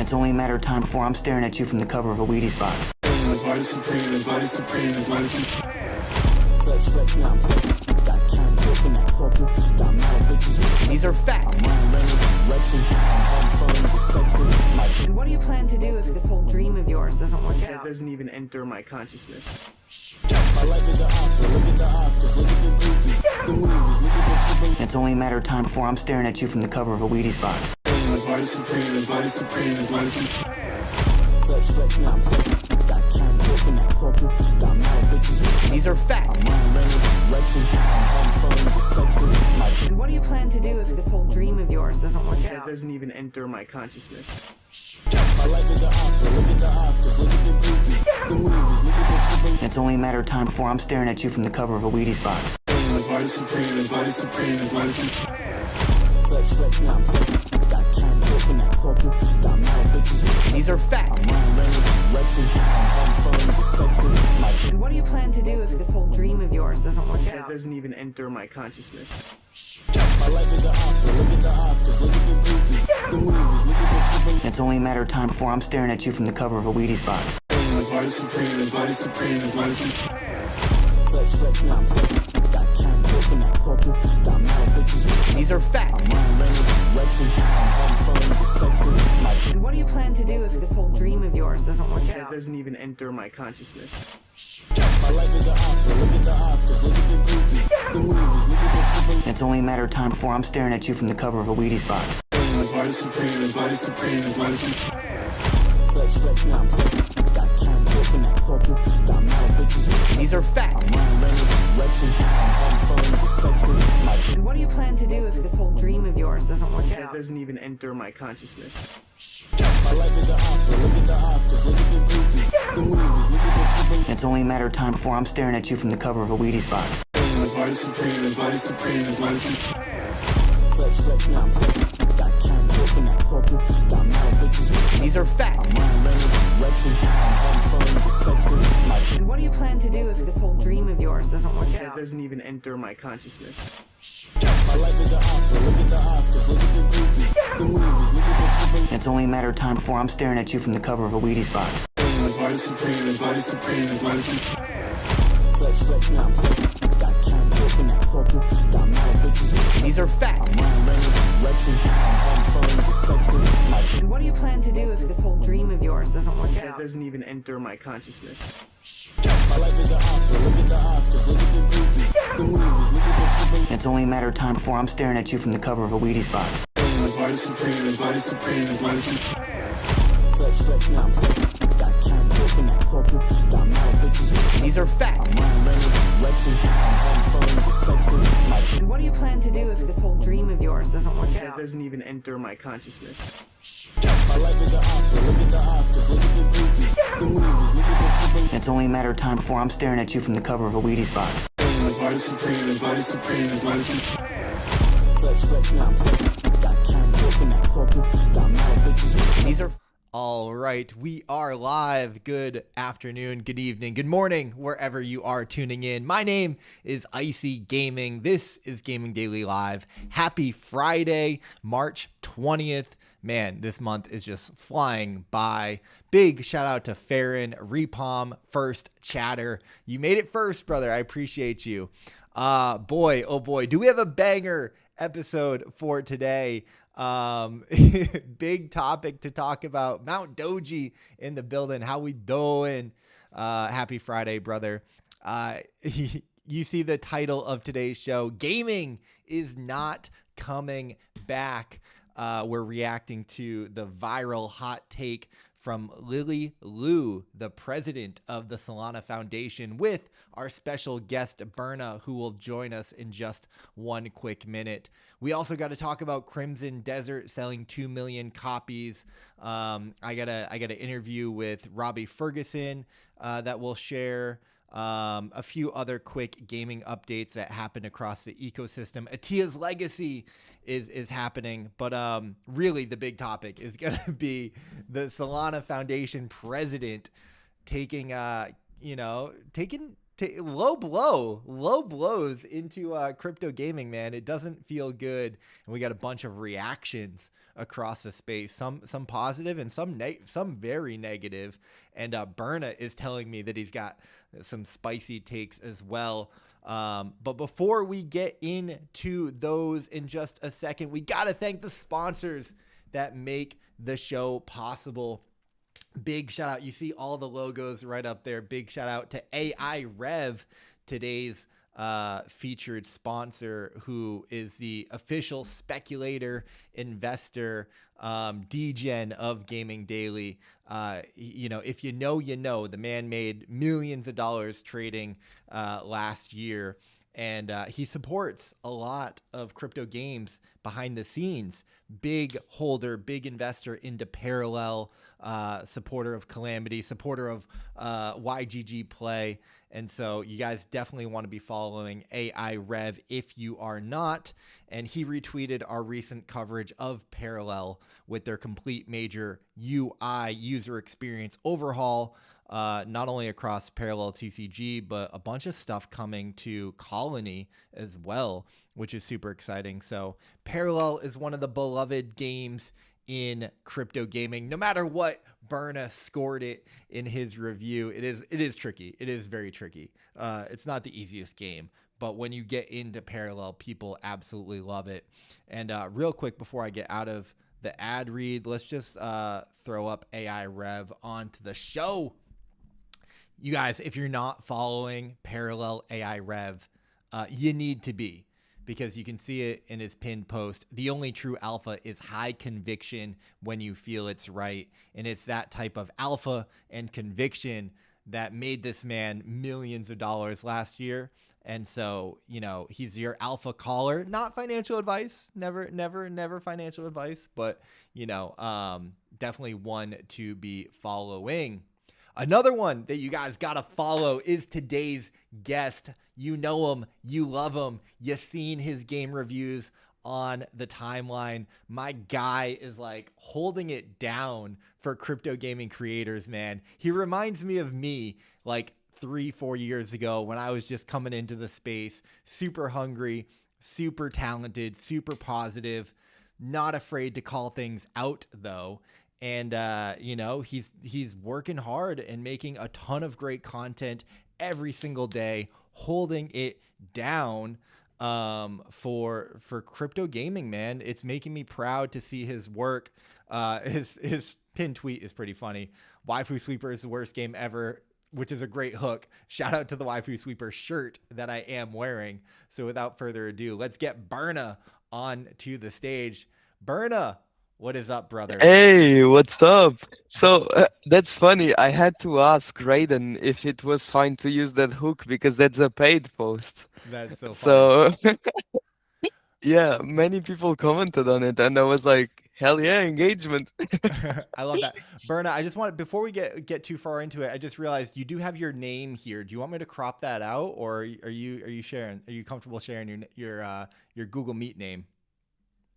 It's only a matter of time before I'm staring at you from the cover of a Wheaties box. These are facts. And what do you plan to do if this whole dream of yours doesn't work That out? doesn't even enter my consciousness. It's only a matter of time before I'm staring at you from the cover of a Wheaties box. These are facts. And what do you plan to do if this whole dream of yours doesn't work That out? doesn't even enter my consciousness. It's only a matter of time before I'm staring at you from the cover of a Wheaties box. These are facts. And what do you plan to do if this whole dream of yours doesn't work That out? doesn't even enter my consciousness. It's only a matter of time before I'm staring at you from the cover of a Wheaties box. These are facts. And what do you plan to do if this whole dream of yours doesn't work That out? doesn't even enter my consciousness. It's only a matter of time before I'm staring at you from the cover of a Wheaties box. These are facts. And what do you plan to do if this whole dream of yours doesn't work That out? doesn't even enter my consciousness. It's only a matter of time before I'm staring at you from the cover of a Wheaties box. These are facts. And what do you plan to do if this whole dream of yours doesn't work That out? doesn't even enter my consciousness. It's only a matter of time before I'm staring at you from the cover of a Wheaties box. These are facts. And what do you plan to do if this whole dream of yours doesn't work That out? doesn't even enter my consciousness. It's only a matter of time before I'm staring at you from the cover of a Wheaties box. These are facts. And what do you plan to do if this whole dream of yours doesn't work That out? doesn't even enter my consciousness. It's only a matter of time before I'm staring at you from the cover of a Wheaties box. These are All right, we are live. Good afternoon, good evening, good morning, wherever you are tuning in. My name is Icy Gaming. This is Gaming Daily Live. Happy Friday, March 20th. Man, this month is just flying by. Big shout out to Farron, Repalm, First Chatter. You made it first, brother. I appreciate you. Boy, oh boy, do we have a banger episode for today. Big topic to talk about. Mount Doji in the building. How we doing? Happy Friday, brother. You see the title of today's show. Gaming is not coming back. We're reacting to the viral hot take from Lily Liu, the president of the Solana Foundation, with our special guest, Berna, who will join us in just one quick minute. We also got to talk about Crimson Desert selling 2 million copies. I got an interview with Robbie Ferguson that we'll share. A few other quick gaming updates that happened across the ecosystem. Atia's legacy is happening, but really the big topic is going to be the Solana Foundation president taking low blows into crypto gaming, man. It doesn't feel good, and we got a bunch of reactions across the space. Some positive and some very negative. And Berna is telling me that he's got some spicy takes as well. But before we get into those in just a second, we gotta thank the sponsors that make the show possible. Big shout out. You see all the logos right up there. Big shout out to AI Rev, today's featured sponsor, who is the official speculator, investor, degen of Gaming Daily. If you know, the man made millions of dollars trading last year. And he supports a lot of crypto games behind the scenes. Big holder, big investor into Parallel, supporter of Calamity, supporter of YGG Play. And so you guys definitely want to be following AI Rev if you are not. And he retweeted our recent coverage of Parallel with their complete major UI user experience overhaul. Not only across Parallel TCG, but a bunch of stuff coming to Colony as well, which is super exciting. So Parallel is one of the beloved games in crypto gaming. No matter what Berna scored it in his review, it is tricky. It is very tricky. It's not the easiest game, but when you get into Parallel, people absolutely love it. And real quick before I get out of the ad read, let's just throw up AI Rev onto the show. You guys, if you're not following Parallel AI Rev, you need to be, because you can see it in his pinned post. The only true alpha is high conviction when you feel it's right. And it's that type of alpha and conviction that made this man millions of dollars last year. And so, he's your alpha caller, not financial advice, never financial advice, but, definitely one to be following. Another one that you guys got to follow is today's guest. You know him, you love him, you've seen his game reviews on the timeline. My guy is like holding it down for crypto gaming creators, man. He reminds me of me like 3-4 years ago when I was just coming into the space, super hungry, super talented, super positive, not afraid to call things out though. And, he's working hard and making a ton of great content every single day, holding it down for crypto gaming, man. It's making me proud to see his work. His pinned tweet is pretty funny. Waifu Sweeper is the worst game ever, which is a great hook. Shout out to the Waifu Sweeper shirt that I am wearing. So without further ado, let's get Berna on to the stage. Berna, what is up, brother? Hey, what's up? So that's funny. I had to ask Raiden if it was fine to use that hook because that's a paid post. That's so funny. So yeah, many people commented on it, and I was like, hell yeah, engagement. I love that. Berna, I just want, before we get too far into it, I just realized you do have your name here. Do you want me to crop that out, or are you sharing? Are you comfortable sharing your Google Meet name?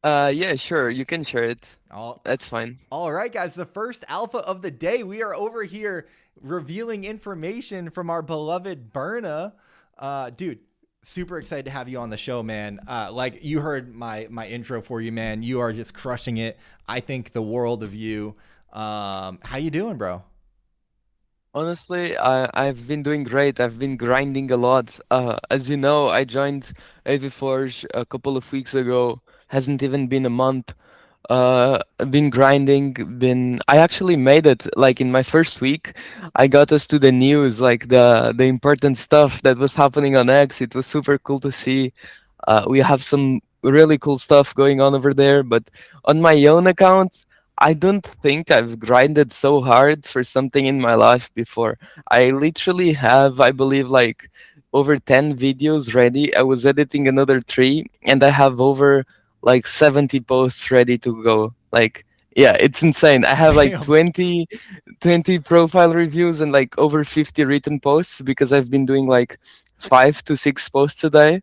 Yeah, sure, you can share it. That's fine. All right, guys, the first alpha of the day. We are over here revealing information from our beloved Berna. Dude, super excited to have you on the show, man. Like you heard my intro for you, man. You are just crushing it. I think the world of you. How you doing, bro? Honestly, I've been doing great. I've been grinding a lot. As you know, I joined AVForge a couple of weeks ago. Hasn't even been a month. I've been grinding. I actually made it. Like in my first week, I got us to the news, like the important stuff that was happening on X. It was super cool to see. We have some really cool stuff going on over there. But on my own account, I don't think I've grinded so hard for something in my life before. I literally have, I believe, like over 10 videos ready. I was editing another 3, and I have over like 70 posts ready to go. Like, yeah, it's insane. I have like 20 profile reviews and like over 50 written posts because I've been doing like 5 to 6 posts a day.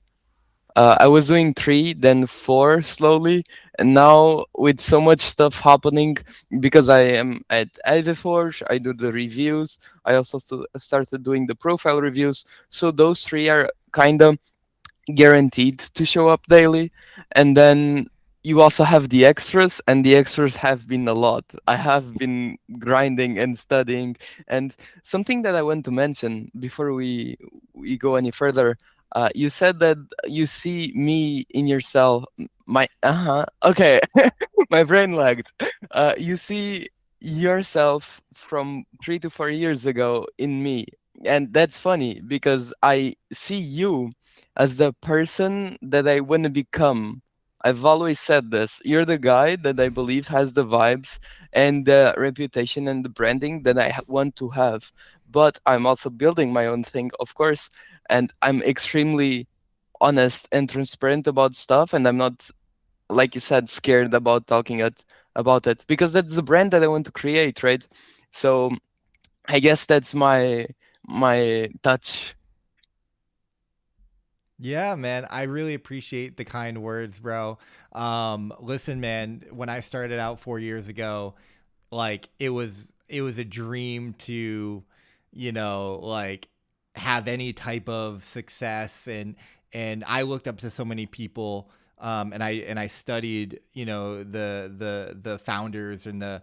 I was doing 3, then 4 slowly, And now with so much stuff happening, because I am at Elveforge, I do the reviews. I also started doing the profile reviews. So those three are kind of guaranteed to show up daily. And then you also have the extras, and the extras have been a lot. I have been grinding and studying. And something that I want to mention before we go any further, you said that you see me in yourself. My okay, my brain lagged. You see yourself from 3 to 4 years ago in me, and that's funny because I see you as the person that I want to become. I've always said this. You're the guy that I believe has the vibes and the reputation and the branding that I want to have. But I'm also building my own thing, of course, and I'm extremely honest and transparent about stuff. And I'm not, like you said, scared about about it because that's the brand that I want to create, right? So I guess that's my touch. Yeah, man, I really appreciate the kind words, bro. Listen, man, when I started out 4 years ago, like it was a dream to, like have any type of success, and I looked up to so many people, and I studied, the founders and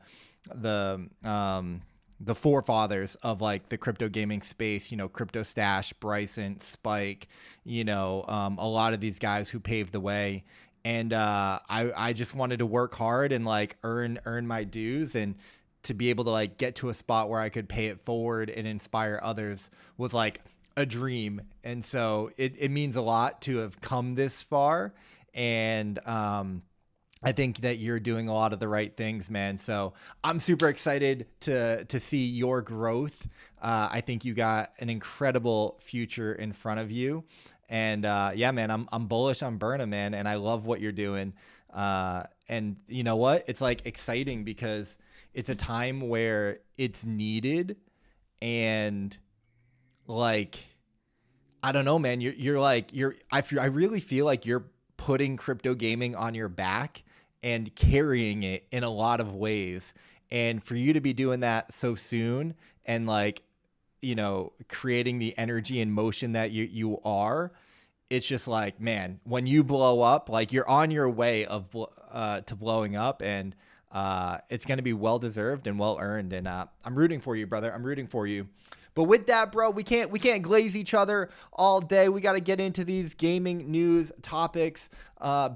the forefathers of like the crypto gaming space, Crypto Stash, Bryson, Spike, a lot of these guys who paved the way. And I just wanted to work hard and like earn my dues, and to be able to like get to a spot where I could pay it forward and inspire others was like a dream. And so it means a lot to have come this far. And I think that you're doing a lot of the right things, man. So I'm super excited to see your growth. I think you got an incredible future in front of you, and yeah, man, I'm bullish on Burna, man, and I love what you're doing. And you know what? It's like exciting because it's a time where it's needed, and like I don't know, man. I really feel like you're putting crypto gaming on your back and carrying it in a lot of ways. And for you to be doing that so soon and like, creating the energy and motion that you are, it's just like, man, when you blow up, like you're on your way to blowing up, and it's going to be well deserved and well earned. And I'm rooting for you, brother. I'm rooting for you. But with that, bro, we can't glaze each other all day. We got to get into these gaming news topics.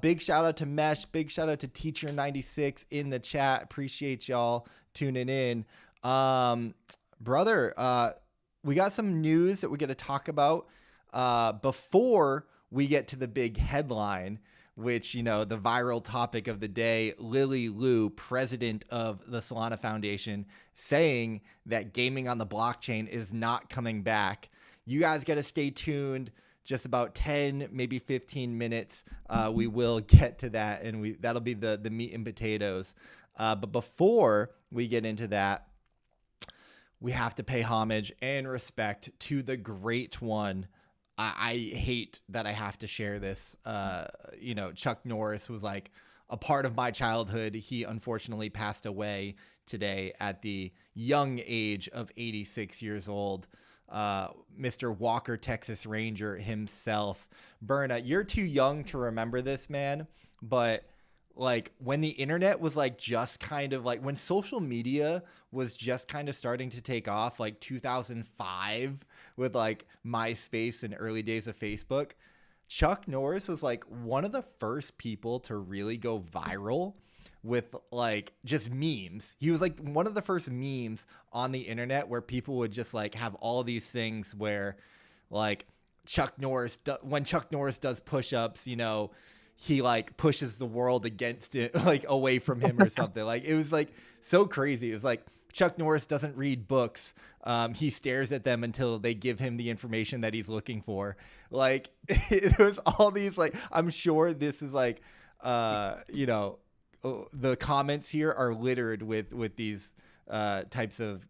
Big shout out to Mesh. Big shout out to Teacher96 in the chat. Appreciate y'all tuning in. Brother, we got some news that we're going to talk about before we get to the big headline, which, the viral topic of the day, Lily Liu, president of the Solana Foundation, saying that gaming on the blockchain is not coming back. You guys got to stay tuned. Just about 10, maybe 15 minutes. We will get to that, and that'll be the meat and potatoes. But before we get into that, we have to pay homage and respect to the great one. I hate that I have to share this. Chuck Norris was like a part of my childhood. He unfortunately passed away today at the young age of 86 years old. Mr. Walker, Texas Ranger himself. Burna, you're too young to remember this, man. But like when the internet was like just kind of like when social media was just kind of starting to take off, like 2005 with like MySpace and early days of Facebook, Chuck Norris was like one of the first people to really go viral with like just memes. He was like one of the first memes on the internet where people would just like have all these things where like when Chuck Norris does push-ups, he like pushes the world against it, like away from him or something. Like it was like so crazy. It was like Chuck Norris doesn't read books. He stares at them until they give him the information that he's looking for. Like it was all these like, I'm sure this is like, the comments here are littered with these types of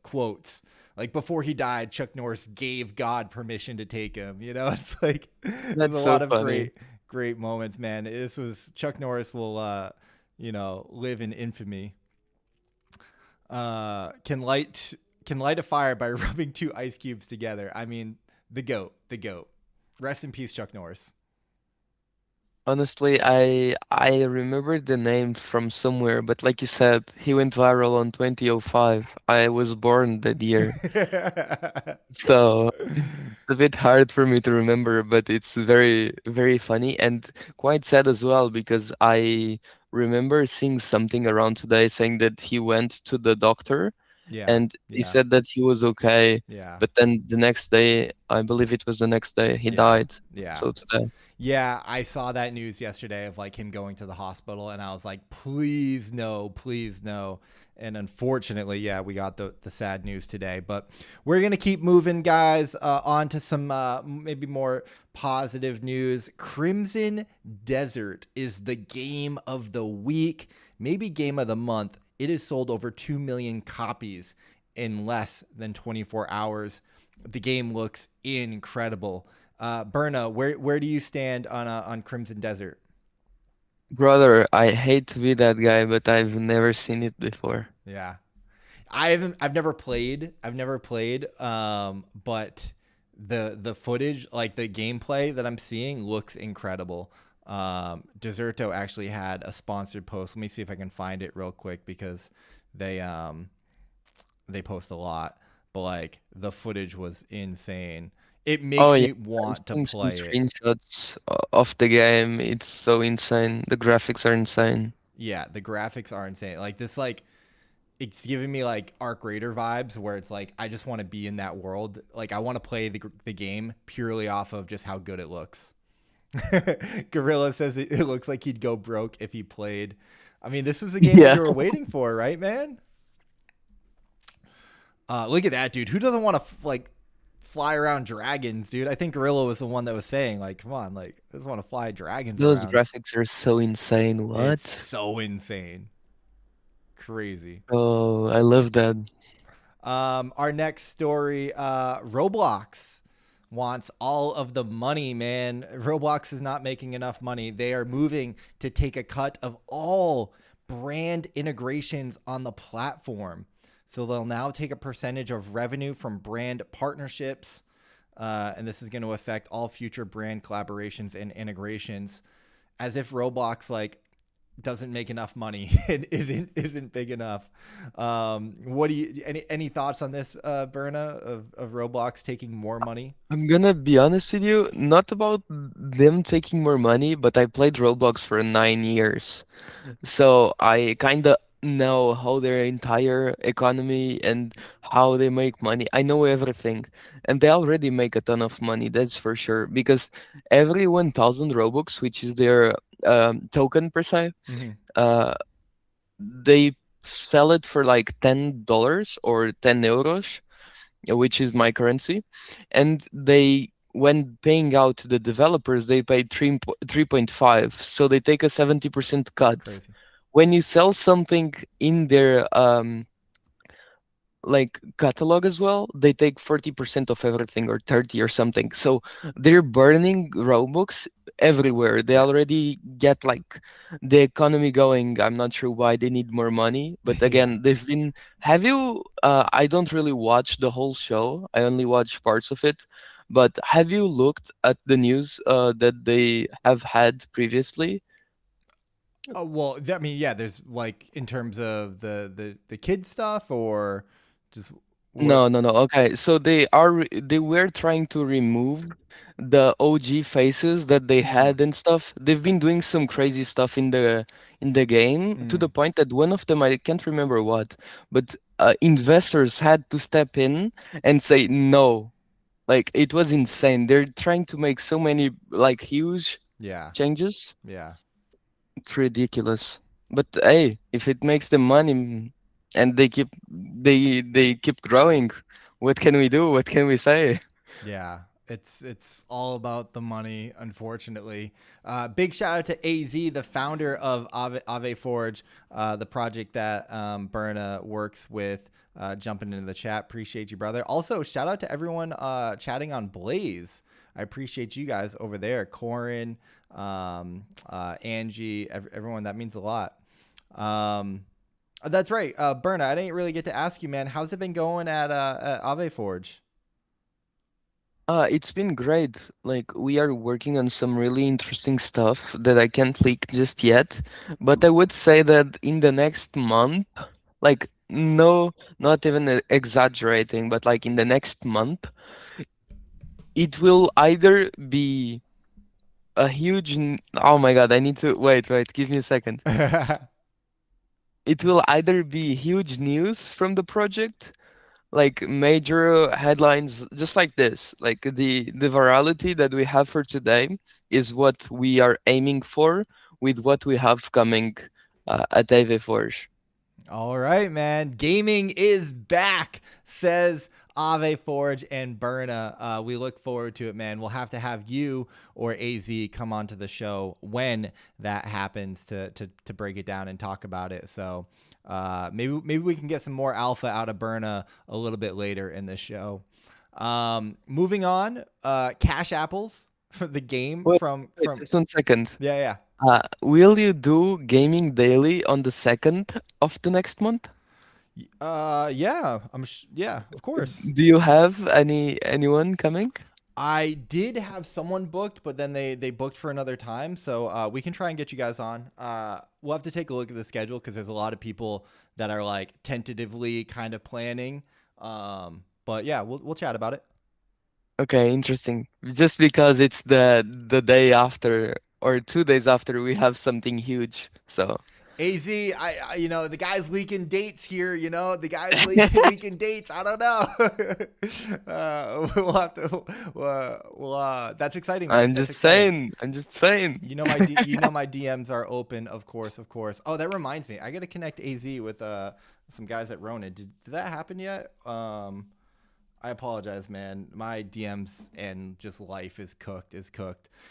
quotes. Like before he died, Chuck Norris gave God permission to take him. It's like there's a That's so lot of funny. Great moments, man. This was Chuck Norris will, live in infamy. Can light a fire by rubbing 2 ice cubes together. I mean, the goat. Rest in peace, Chuck Norris. Honestly, I remember the name from somewhere, but like you said, he went viral on 2005. I was born that year, so it's a bit hard for me to remember, but it's very, very funny and quite sad as well because I remember seeing something around today saying that he went to the doctor Yeah, and he yeah, said that he was okay, yeah, but then the next day, I believe it was the next day, he yeah, died. yeah. So today. Yeah, I saw that news yesterday of like him going to the hospital, and I was like, please no, please no. And unfortunately, yeah, we got the sad news today. But we're gonna keep moving, guys, on to some maybe more positive news. Crimson Desert is the game of the week, maybe game of the month. It has sold over 2 million copies in less than 24 hours. The game looks incredible. Berna, where do you stand on Crimson Desert? Brother, I hate to be that guy, but I've never seen it before. Yeah, I've never played. But the footage, like the gameplay that I'm seeing, looks incredible. Deserto actually had a sponsored post. Let me see if I can find it real quick because they post a lot. But like the footage was insane. It makes Oh yeah, me want to seeing some play it. screenshots of the game. It's so insane. The graphics are insane. Yeah, the graphics are insane. Like this, like it's giving me like Arc Raider vibes, where it's like I just want to be in that world. Like I want to play the game purely off of just how good it looks. Gorilla says it looks like he'd go broke if he played. I mean, this is a game that Yeah. you were waiting for, right, man? Look at that, dude. Who doesn't want to fly around dragons, dude? I think Gorilla was the one that was saying, like, come on, like, I just want to fly dragons Those around. graphics are so insane. It's What? so insane. Crazy. Oh, I love that. Our next story, Roblox wants all of the money, man. Roblox is not making enough money. They are moving to take a cut of all brand integrations on the platform. So they'll now take a percentage of revenue from brand partnerships. And this is going to affect all future brand collaborations and integrations, as if Roblox doesn't make enough money and isn't big enough. What do you any thoughts on this, Berna, of Roblox taking more money? I'm gonna be honest with you, not about them taking more money, but I played Roblox for 9 years. So I kinda know how their entire economy and how they make money. I know everything. And they already make a ton of money, that's for sure. Because every 1,000 Robux, which is their token per se, uh, they sell it for like $10 or 10 euros, which is my currency. And they, when paying out to the developers, they pay 3.5. So they take a 70% cut. Crazy. When you sell something in their like catalog as well, they take 40% of everything or 30 or something. So they're burning Robux everywhere. They already get like the economy going. I'm not sure why they need more money, but again, they've been. Have you? I don't really watch the whole show. I only watch parts of it. But have you looked at the news that they have had previously? Oh, well, I mean, yeah, there's in terms of the kid stuff, or just No, no, no. Okay, so they were trying to remove the OG faces that they had and stuff. They've been doing some crazy stuff in the game to the point that one of them, I can't remember what, but investors had to step in and say no. Like it was insane. They're trying to make so many like huge yeah, changes. yeah. It's ridiculous. But hey, if it makes them money and they keep growing, what can we do? What can we say? Yeah, it's all about the money, unfortunately. Big shout out to AZ, the founder of Ave Forge, the project that Berna works with. Jumping into the chat, appreciate you, brother. Also, shout out to everyone chatting on Blaze. I appreciate you guys over there. Corin, Angie, everyone. That means a lot. That's right. Berna, I didn't really get to ask you, man. How's it been going at Ave Forge? It's been great. Like, we are working on some really interesting stuff that I can't leak just yet. But I would say that in the next month, like, no, not even exaggerating, but like in the next month, it will either be a huge. Oh my God, I need to wait, give me a second. It will either be huge news from the project, like major headlines, just like this. Like the virality that we have for today is what we are aiming for with what we have coming at AV Forge. All right, man. Gaming is back, says Ave Forge and Berna. We look forward to it, man. We'll have to have you or AZ come onto the show when that happens to break it down and talk about it. So maybe we can get some more alpha out of Berna a little bit later in the show. Moving on, Cash Apples, the game Wait, from just 1 second. yeah. Will you do gaming daily on the 2nd of the next month? Yeah, yeah, of course. Do you have anyone coming? I did have someone booked, but then they booked for another time. So we can try and get you guys on. We'll have to take a look at the schedule because there's a lot of people that are like tentatively kind of planning. But yeah, we'll chat about it. Okay, interesting. Just because it's the day after or 2 days after we have something huge. So AZ, I the guy's leaking dates here. The guy's leaking dates. I don't know. We'll have to. That's exciting, man. I'm That's just exciting. saying. I'm just saying. My my DMs are open, of course. Oh, that reminds me. I got to connect AZ with some guys at Ronin. Did that happen yet? I apologize, man. My DMs and just life is cooked.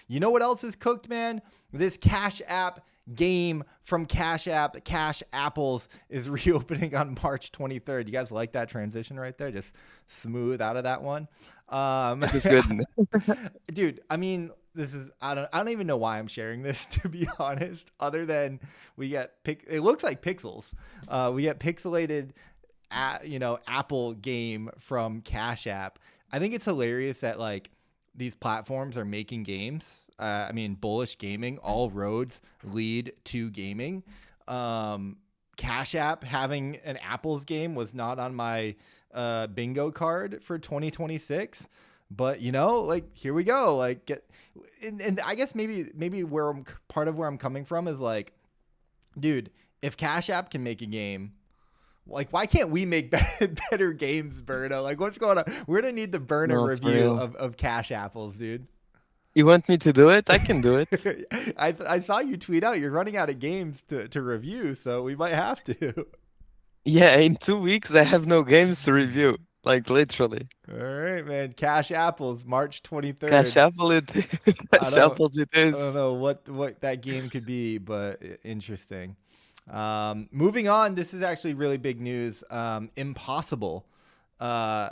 You know what else is cooked, man? This Cash App game from Cash App, Cash Apples, is reopening on March 23rd. You guys like that transition right there? Just smooth out of that one. It's good. Dude, I mean, I don't even know why I'm sharing this, to be honest, other than we get it looks like pixels. We get pixelated Apple game from Cash App. I think it's hilarious that like these platforms are making games. I mean, bullish gaming, all roads lead to gaming. Cash App having an Apple's game was not on my bingo card for 2026. But like here we go. Like, and I guess maybe where part of where I'm coming from is like, dude, if Cash App can make a game, like, why can't we make better games, Berna? Like, what's going on? We're going to need the Berna review of Cash Apples, dude. You want me to do it? I can do it. I saw you tweet out you're running out of games to review, so we might have to. Yeah, in 2 weeks, I have no games to review. Like, literally. All right, man. Cash Apples, March 23rd. Cash Apple it Cash Apples it is. I don't know what that game could be, but interesting. Moving on, this is actually really big news. Impossible. I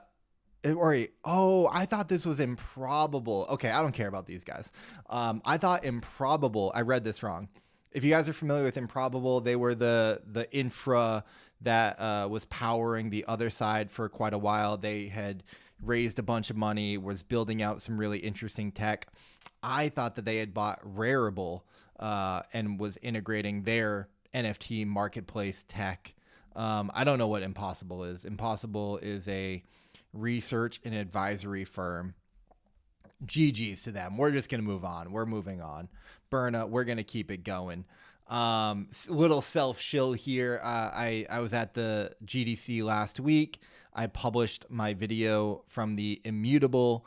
thought this was Improbable. Okay, I don't care about these guys. I thought Improbable. I read this wrong. If you guys are familiar with Improbable, they were the infra that was powering the other side for quite a while. They had raised a bunch of money, was building out some really interesting tech. I thought that they had bought Rarible and was integrating their NFT marketplace tech. I don't know what Impossible is. Impossible is a research and advisory firm. GG's to them. We're just going to move on. We're moving on. Berna, we're going to keep it going. Little self-shill here. I was at the GDC last week. I published my video from the Immutable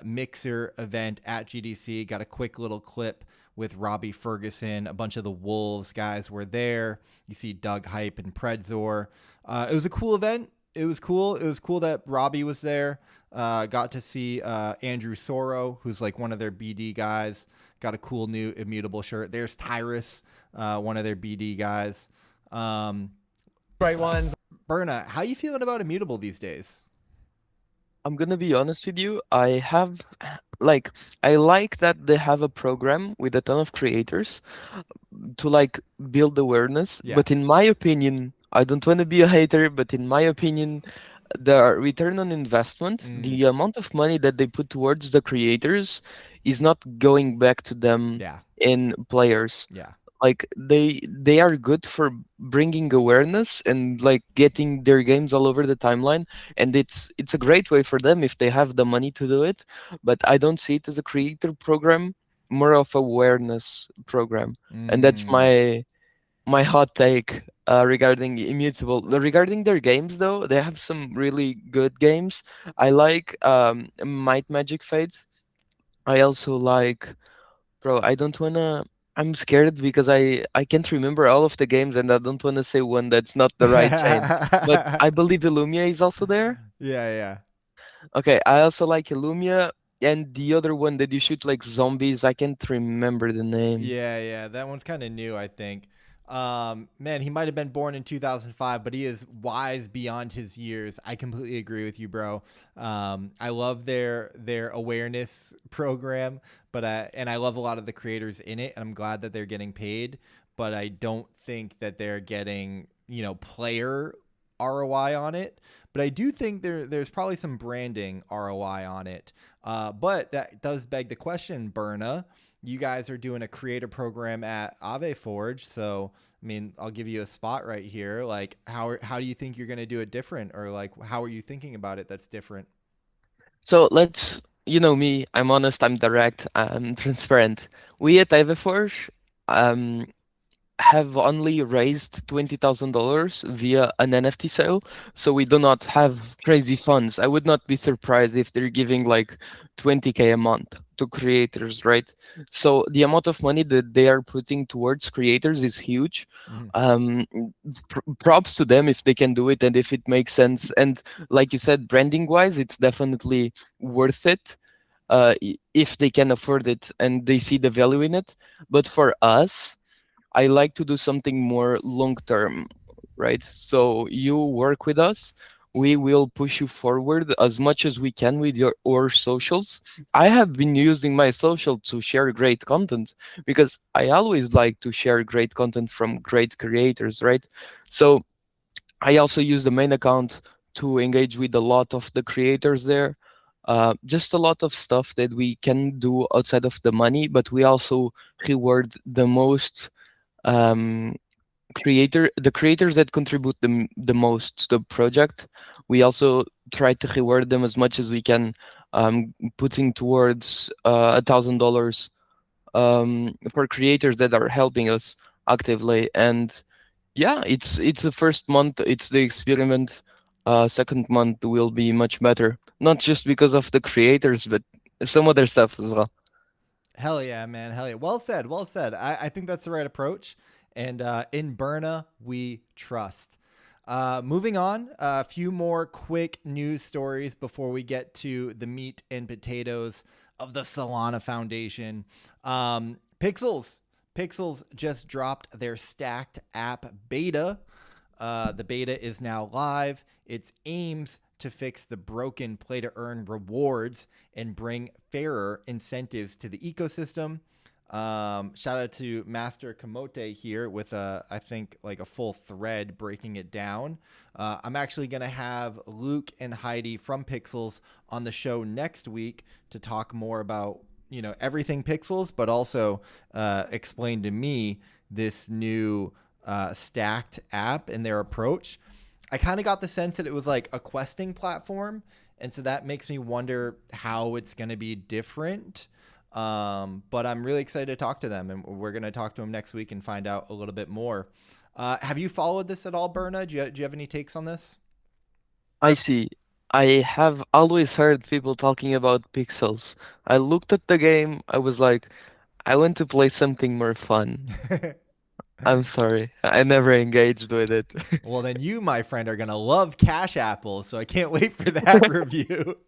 Mixer event at GDC. Got a quick little clip with Robbie Ferguson. A bunch of the Wolves guys were there. You see Doug Hype and Predzor. It was a cool event. It was cool. It was cool that Robbie was there. Got to see Andrew Soro, who's like one of their BD guys. Got a cool new Immutable shirt. There's Tyrus, one of their BD guys. Right ones. Berna, how you feeling about Immutable these days? I'm gonna be honest with you. I have like I like that they have a program with a ton of creators to like build awareness. Yeah. But in my opinion, I don't want to be a hater, but in my opinion, the return on investment, Mm. the amount of money that they put towards the creators is not going back to them Yeah. in players. Yeah. Like they are good for bringing awareness and like getting their games all over the timeline, and it's a great way for them if they have the money to do it. But I don't see it as a creator program, more of awareness program. And that's Mm. my hot take regarding Immutable. Regarding their games, though, they have some really good games. I like Might Magic Fates. I also like, bro. I don't wanna. I'm scared because I can't remember all of the games, and I don't wanna say one that's not the right chain. But Yeah, I believe Illumia is also there. yeah. Okay, I also like Illumia, and the other one that you shoot like zombies. I can't remember the name. Yeah. That one's kind of new, I think. Man, he might have been born in 2005, but he is wise beyond his years. I completely agree with you, bro. I love their awareness program, but and I love a lot of the creators in it, and I'm glad that they're getting paid. But I don't think that they're getting, player ROI on it. But I do think there's probably some branding ROI on it. But that does beg the question, Berna. You guys are doing a creator program at Ave Forge, so I mean, I'll give you a spot right here. Like, how do you think you're gonna do it different, or like, how are you thinking about it that's different? So let's, you know me, I'm honest, I'm direct, I'm transparent. We at Ivaforge um, have only raised $20,000 via an NFT sale, so we do not have crazy funds. I would not be surprised if they're giving like 20K a month to creators, right? So the amount of money that they are putting towards creators is huge. Mhm. Um, Props to them if they can do it and if it makes sense. And like you said, branding wise, it's definitely worth it if they can afford it and they see the value in it. But for us, I like to do something more long term, right? So you work with us, we will push you forward as much as we can with our socials. I have been using my social to share great content because I always like to share great content from great creators, right? So I also use the main account to engage with a lot of the creators there. Just a lot of stuff that we can do outside of the money, but we also reward the most um, the creators that contribute the most to the project. We also try to reward them as much as we can, putting towards $1,000 for creators that are helping us actively. And yeah, it's the first month, it's the experiment. Second month will be much better, not just because of the creators, but some other stuff as well. Hell yeah, man. Hell yeah. Well said. Well said. I think that's the right approach. And in Berna, we trust. Moving on, a few more quick news stories before we get to the meat and potatoes of the Solana Foundation. Pixels. Pixels just dropped their stacked app beta. The beta is now live. It aims to fix the broken play to earn rewards and bring fairer incentives to the ecosystem. Shout out to Master Kamote here with I think like a full thread breaking it down. I'm actually going to have Luke and Heidi from Pixels on the show next week to talk more about, everything Pixels, but also explain to me this new stacked app and their approach. I kind of got the sense that it was like a questing platform. And so that makes me wonder how it's going to be different. But I'm really excited to talk to them, and we're going to talk to them next week and find out a little bit more. Have you followed this at all, Berna? Do you have any takes on this? I see. I have always heard people talking about pixels. I looked at the game, I was like, I want to play something more fun. I'm sorry, I never engaged with it. Well, then you, my friend, are going to love Cash Apples, so I can't wait for that review.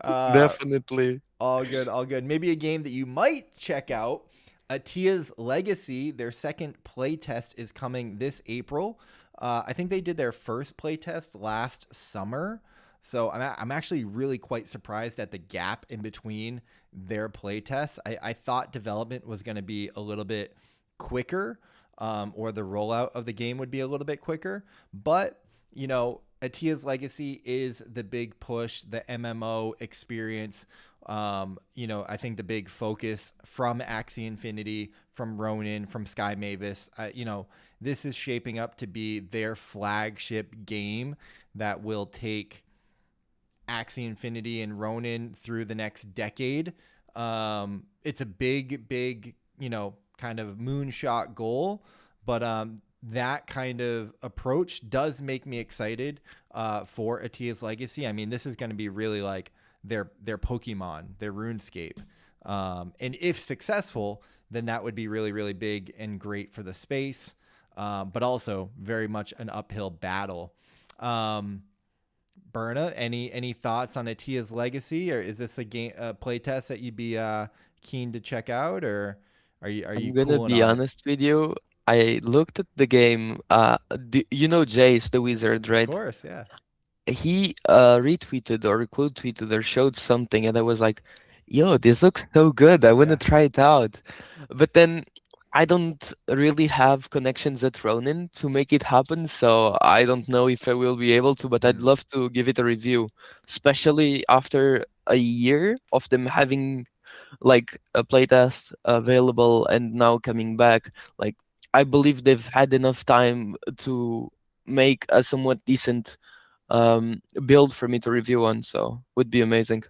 Definitely. All good, all good. Maybe a game that you might check out. Atia's Legacy, their second playtest is coming this April. I think they did their first playtest last summer. So I'm actually really quite surprised at the gap in between their playtests. I thought development was going to be a little bit quicker, or the rollout of the game would be a little bit quicker. But, you know, Atia's Legacy is the big push, the MMO experience. You know, I think the big focus from Axie Infinity, from Ronin, from Sky Mavis, you know, this is shaping up to be their flagship game that will take Axie Infinity and Ronin through the next decade. It's a big, you know, kind of moonshot goal, but that kind of approach does make me excited for Atia's Legacy. I mean, this is going to be really like their Pokemon, their RuneScape. And if successful, then that would be really, really big and great for the space, but also very much an uphill battle. Berna, any thoughts on Atia's Legacy, or is this a game playtest that you'd be keen to check out, or are you I'm gonna cooling be on it? honest with you. I looked at the game. You know Jace the Wizard, Of right? course, yeah. He retweeted or quote tweeted or showed something, and I was like, "Yo, this looks so good. I want to Yeah. try it out." But then I don't really have connections at Ronin to make it happen, so I don't know if I will be able to. But I'd love to give it a review, especially after a year of them having like a playtest available and now coming back. Like, I believe they've had enough time to make a somewhat decent build for me to review on, so would be amazing.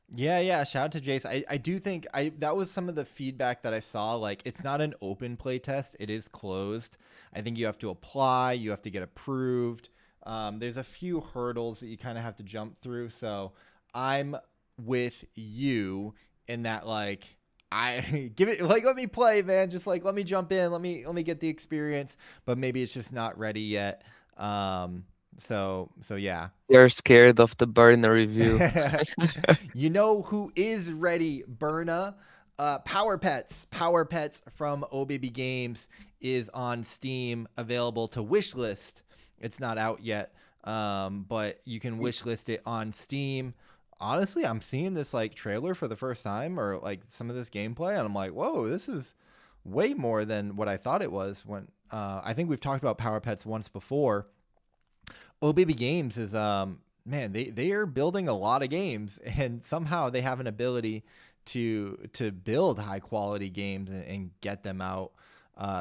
Yeah. Shout out to Jace. I do think that was some of the feedback that I saw. Like, it's not an open play test. It is closed. I think you have to apply, you have to get approved. There's a few hurdles that you kind of have to jump through. So I'm with you in that, like, I give it, like, let me play, man. Just like, let me jump in. Let me get the experience, but maybe it's just not ready yet. So yeah. They're scared of the burner review. You know who is ready, Berna? Power Pets. Power Pets from Oh Baby Games is on Steam, available to wishlist. It's not out yet, but you can wishlist it on Steam. Honestly, I'm seeing this like trailer for the first time, or like some of this gameplay, and I'm like, whoa, this is way more than what I thought it was. When I think we've talked about Power Pets once before. Oh Baby Games is man, they are building a lot of games, and somehow they have an ability to build high quality games and get them out.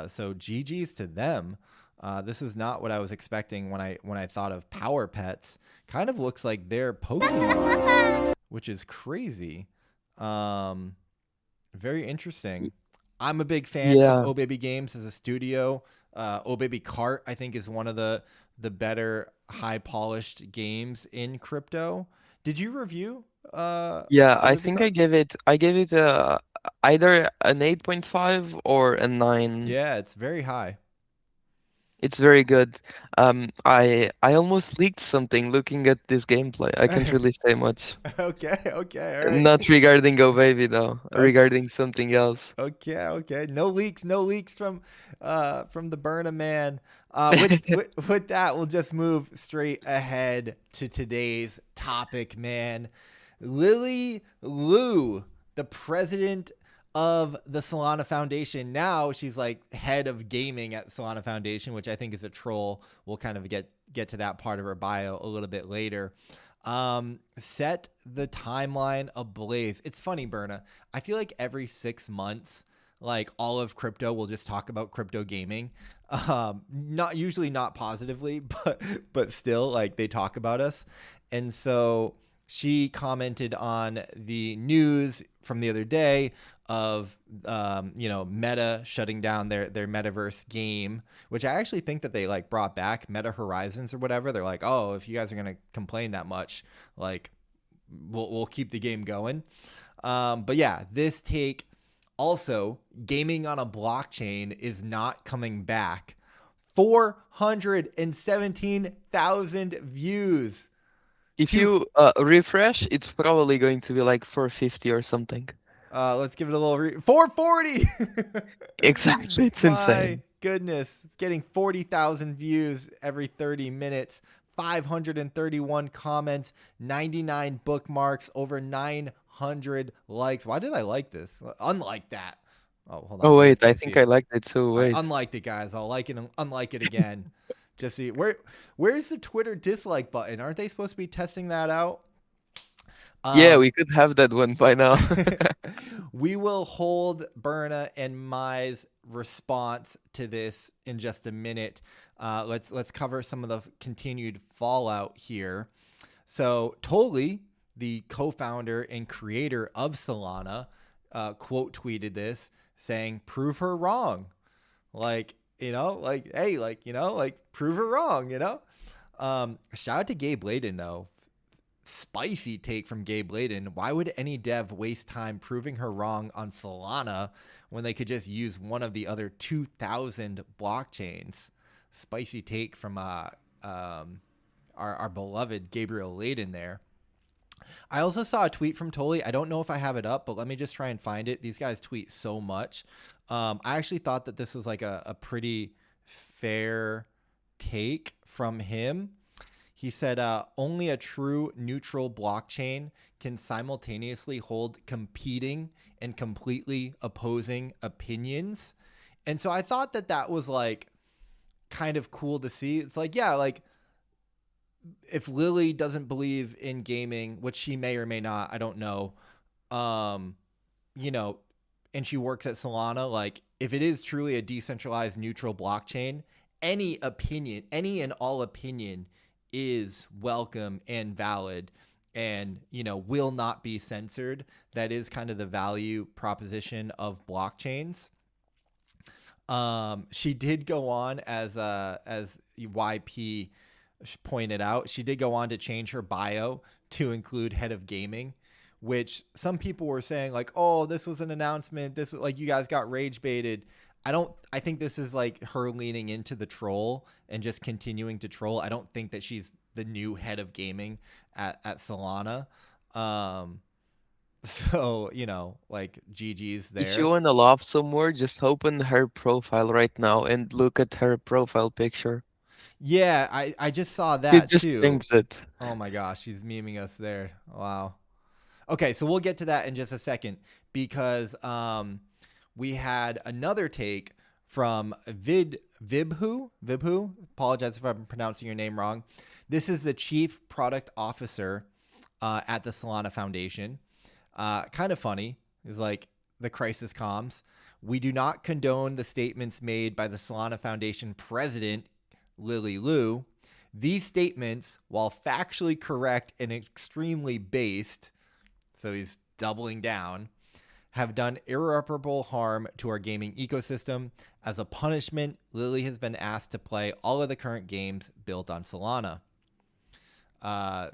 So GG's to them. This is not what I was expecting when I thought of Power Pets. Kind of looks like their Pokemon, which is crazy. Very interesting. I'm a big fan Yeah. of Oh Baby Games as a studio. Oh Baby Cart, I think, is one of the better high polished games in crypto. Did you review Yeah, Oh I Baby think Cart? I gave it either an 8.5 or a 9. Yeah, it's very high. It's very good. I almost leaked something looking at this gameplay. I can't really say much. Okay, all right. Not regarding Go Baby though, Okay. regarding something else. Okay. No leaks from the Burna man. With that, we'll just move straight ahead to today's topic, man. Lily Liu, the president of the Solana Foundation. Now she's like head of gaming at Solana Foundation, which I think is a troll. We'll kind of get to that part of her bio a little bit later. Set the timeline ablaze. It's funny, Berna. I feel like every 6 months, like all of crypto will just talk about crypto gaming. Not positively, but still, like, they talk about us. And so she commented on the news from the other day of Meta shutting down their metaverse game, which I actually think that they like brought back, Meta Horizons or whatever. They're like, oh, if you guys are gonna complain that much, like we'll keep the game going. But yeah, this take also, gaming on a blockchain is not coming back. 417,000 views. If you refresh, it's probably going to be like 450 or something. Let's give it a little 440. Exactly, it's My insane. goodness, it's getting 40,000 views every 30 minutes. 531 comments, 99 bookmarks, over 900 likes. Why did I like this? Unlike that. Oh, hold on. Oh You guys wait, I can't think see I it. liked it too. I Wait. unliked it, guys. I'll like it and unlike it again. Just see where's the Twitter dislike button? Aren't they supposed to be testing that out? Yeah, we could have that one by now. We will hold Berna and Mai's response to this in just a minute. Let's cover some of the continued fallout here. So Tolly, the co-founder and creator of Solana, quote tweeted this saying, "Prove her wrong." Like, hey, prove her wrong, Shout out to Gabe Layden, though. Spicy take from Gabe Layden. Why would any dev waste time proving her wrong on Solana when they could just use one of the other 2,000 blockchains? Spicy take from our beloved Gabriel Layden there. I also saw a tweet from Tolly. I don't know if I have it up, but let me just try and find it. These guys tweet so much. I actually thought that this was like a pretty fair take from him. He said, only a true neutral blockchain can simultaneously hold competing and completely opposing opinions. And so I thought that was like kind of cool to see. It's like, yeah, like if Lily doesn't believe in gaming, which she may or may not, I don't know, and she works at Solana, like if it is truly a decentralized neutral blockchain, any and all opinion is welcome and valid and, will not be censored. That is kind of the value proposition of blockchains. She did go on as YP pointed out, she did go on to change her bio to include head of gaming, which some people were saying like, oh, this was an announcement. This was like, you guys got rage baited. I think this is like her leaning into the troll and just continuing to troll. I don't think that she's the new head of gaming at Solana. So, like GG's there. If you want to laugh some more, just open her profile right now and look at her profile picture. Yeah, I just saw She that just too. thinks it. Oh my gosh, she's memeing us there. Wow. Okay, so we'll get to that in just a second because we had another take from Vibhu. Apologize if I'm pronouncing your name wrong. This is the chief product officer at the Solana Foundation. Kind of funny. Is like the crisis comms. We do not condone the statements made by the Solana Foundation president, Lily Liu. These statements, while factually correct and extremely based, so he's doubling down, have done irreparable harm to our gaming ecosystem. As a punishment, Lily has been asked to play all of the current games built on Solana.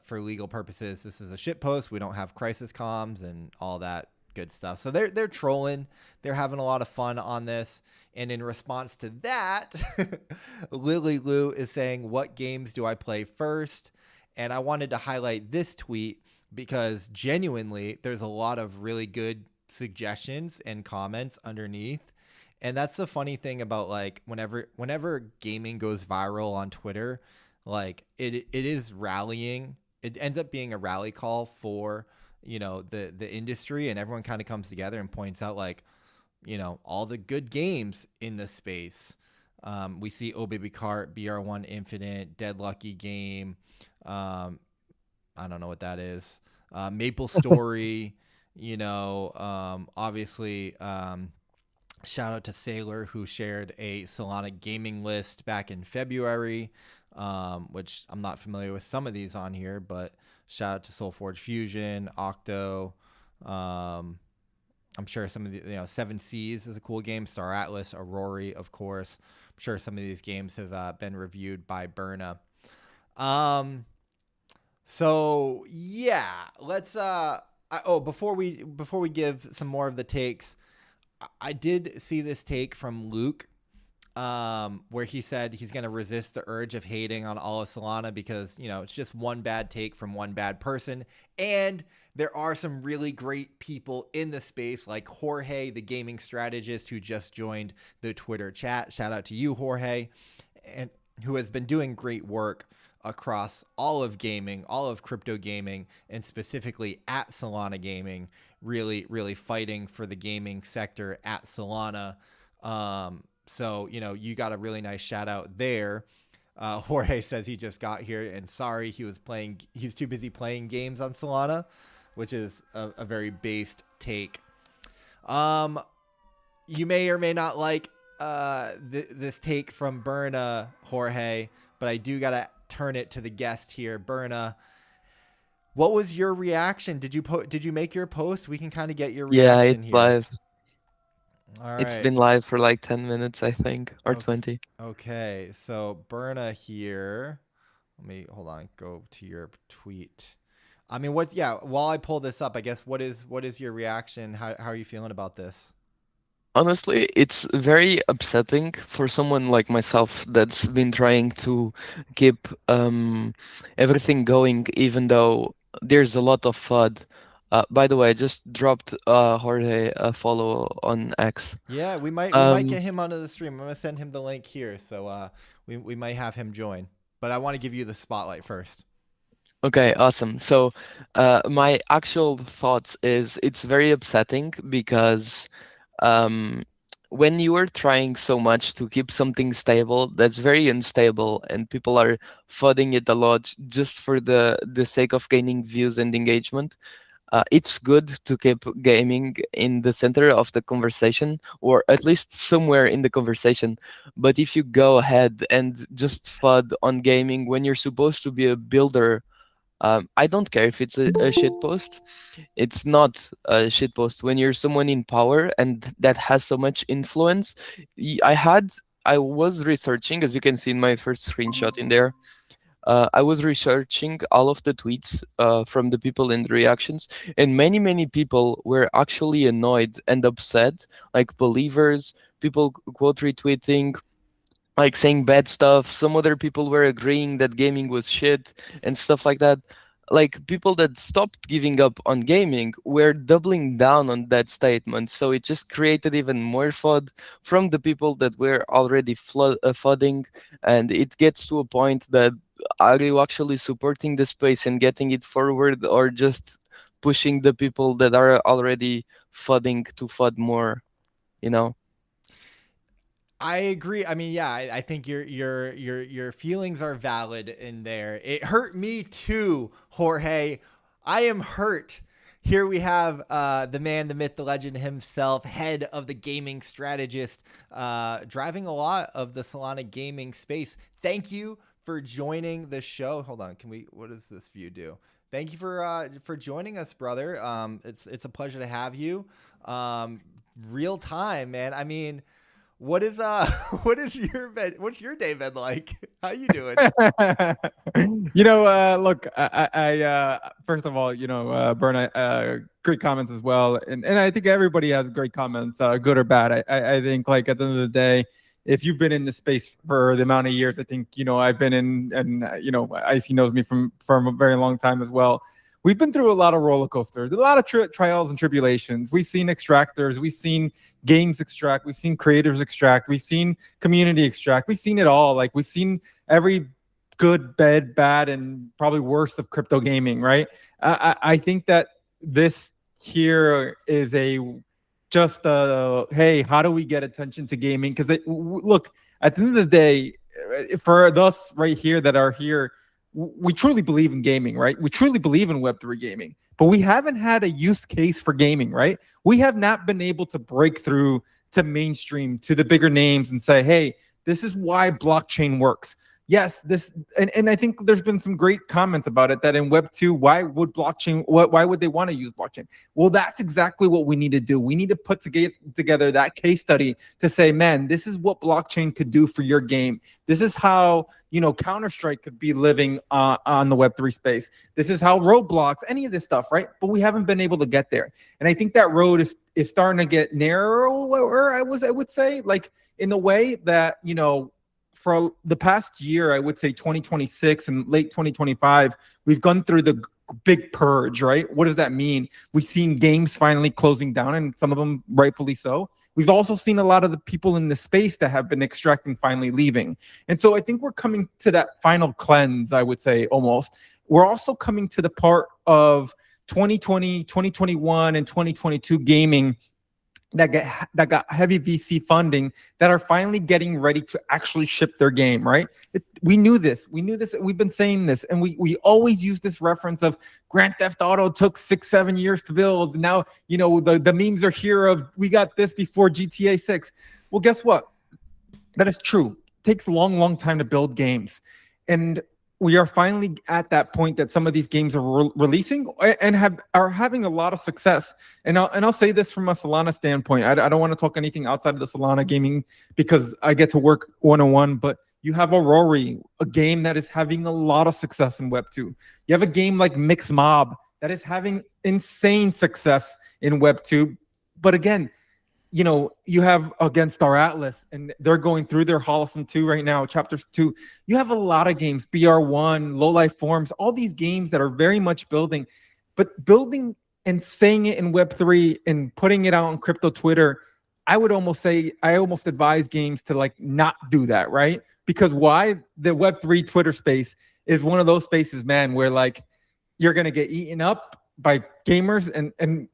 For legal purposes, this is a shitpost. We don't have crisis comms and all that good stuff. So they're trolling. They're having a lot of fun on this. And in response to that, Lily Liu is saying, what games do I play first? And I wanted to highlight this tweet because genuinely there's a lot of really good suggestions and comments underneath. And that's the funny thing about like whenever gaming goes viral on Twitter, like it is rallying. It ends up being a rally call for, the industry, and everyone kind of comes together and points out like, all the good games in the space. We see Oh Baby Cart, BR1 Infinite, Dead Lucky Game. I don't know what that is. Maple Story, obviously, shout out to Sailor who shared a Solana gaming list back in February, which I'm not familiar with some of these on here, but shout out to SoulForge Fusion, Octo. I'm sure some of the, Seven Seas is a cool game. Star Atlas, Aurori, of course. I'm sure some of these games have been reviewed by Berna. So yeah, let's before we give some more of the takes, I did see this take from Luke, where he said he's going to resist the urge of hating on all of Solana because, it's just one bad take from one bad person. And there are some really great people in the space like Jorge, the gaming strategist who just joined the Twitter chat. Shout out to you, Jorge, and who has been doing great work across all of gaming, all of crypto gaming, and specifically at Solana Gaming, really, really fighting for the gaming sector at Solana. So, you know, you got a really nice shout out there. Jorge says he just got here and sorry he was too busy playing games on Solana, which is a very based take. You may or may not like this take from Berna, Jorge, but I do gotta turn it to the guest here. Berna, what was your reaction? Did you make your post? We can kind of get your reaction it's here. live. All It's right. been live for like 10 minutes, I think, or Okay. 20. Okay, so Berna here. Let me go to your tweet. I mean, while I pull this up, I guess what is your reaction? How are you feeling about this? Honestly, it's very upsetting for someone like myself that's been trying to keep everything going, even though there's a lot of FUD. By the way, I just dropped Jorge a follow on X. Yeah, we might get him onto the stream. I'm gonna send him the link here, so we might have him join. But I want to give you the spotlight first. Okay, awesome. So, my actual thoughts is it's very upsetting because when you are trying so much to keep something stable, that's very unstable, and people are flooding it a lot just for the sake of gaining views and engagement. It's good to keep gaming in the center of the conversation, or at least somewhere in the conversation. But if you go ahead and just FUD on gaming when you're supposed to be a builder, I don't care if it's a shit post. It's not a shit post when you're someone in power and that has so much influence. I was researching, as you can see in my first screenshot in there. I was researching all of the tweets from the people in the reactions, and many people were actually annoyed and upset, like believers, people quote retweeting, like saying bad stuff. Some other people were agreeing that gaming was shit and stuff like that. Like people that stopped giving up on gaming were doubling down on that statement. So it just created even more FUD from the people that were already FUDing. And it gets to a point that are you actually supporting the space and getting it forward, or just pushing the people that are already FUDing to FUD more, you know? I agree. I mean, yeah, I think your feelings are valid in there. It hurt me too, Jorge. I am hurt. Here we have the man, the myth, the legend himself, head of the gaming strategist, driving a lot of the Solana gaming space. Thank you for joining the show. Hold on, what does this view do? Thank you for joining us, brother. It's a pleasure to have you. Real time, man. I mean, what's your day been like? How you doing? Look, I first of all, Berna, great comments as well, and I think everybody has great comments, good or bad. I think, like, at the end of the day, if you've been in the space for the amount of years, I think, I've been in, and Icy knows me from a very long time as well. We've been through a lot of roller coasters, a lot of trials and tribulations. We've seen extractors, we've seen games extract, we've seen creators extract, we've seen community extract, we've seen it all. Like, we've seen every good, bad, and probably worst of crypto gaming, right? I think that this here is hey, how do we get attention to gaming? Because look, at the end of the day, for us right here that are here, we truly believe in gaming, right? We truly believe in Web3 gaming, but we haven't had a use case for gaming, right? We have not been able to break through to mainstream, to the bigger names and say, hey, this is why blockchain works. Yes, and I think there's been some great comments about it, that in Web 2, why would they want to use blockchain? Well, that's exactly what we need to do. We need to put together that case study to say, man, this is what blockchain could do for your game. This is how, Counter-Strike could be living on the Web3 space. This is how Roblox, any of this stuff, right? But we haven't been able to get there. And I think that road is starting to get narrower, I would say, like, in the way that, for the past year, I would say 2026 and late 2025, we've gone through the big purge, right? What does that mean? We've seen games finally closing down, and some of them rightfully so. we've also seen a lot of the people in the space that have been extracting finally leaving. And so I think we're coming to that final cleanse, I would say, almost. We're also coming to the part of 2020, 2021, and 2022 gaming that got heavy VC funding that are finally getting ready to actually ship their game, right? We knew this. We've been saying this. And we always use this reference of Grand Theft Auto took 6-7 years to build. Now, the memes are here of we got this before GTA 6. Well, guess what? That is true. It takes a long, long time to build games. And we are finally at that point that some of these games are releasing and are having a lot of success. And I'll say this from a Solana standpoint. I don't want to talk anything outside of the Solana gaming because I get to work one-on-one, but you have Aurora, a game that is having a lot of success in Web 2. You have a game like Mix Mob that is having insane success in Web 2. But again, you have against Star Atlas, and they're going through their Holocene 2 right now, Chapters 2. You have a lot of games, BR1, Low Life Forms, all these games that are very much building. But building and saying it in Web3 and putting it out on crypto Twitter, I almost advise games to not do that, right? Because why? The Web3 Twitter space is one of those spaces, man, where you're going to get eaten up by gamers and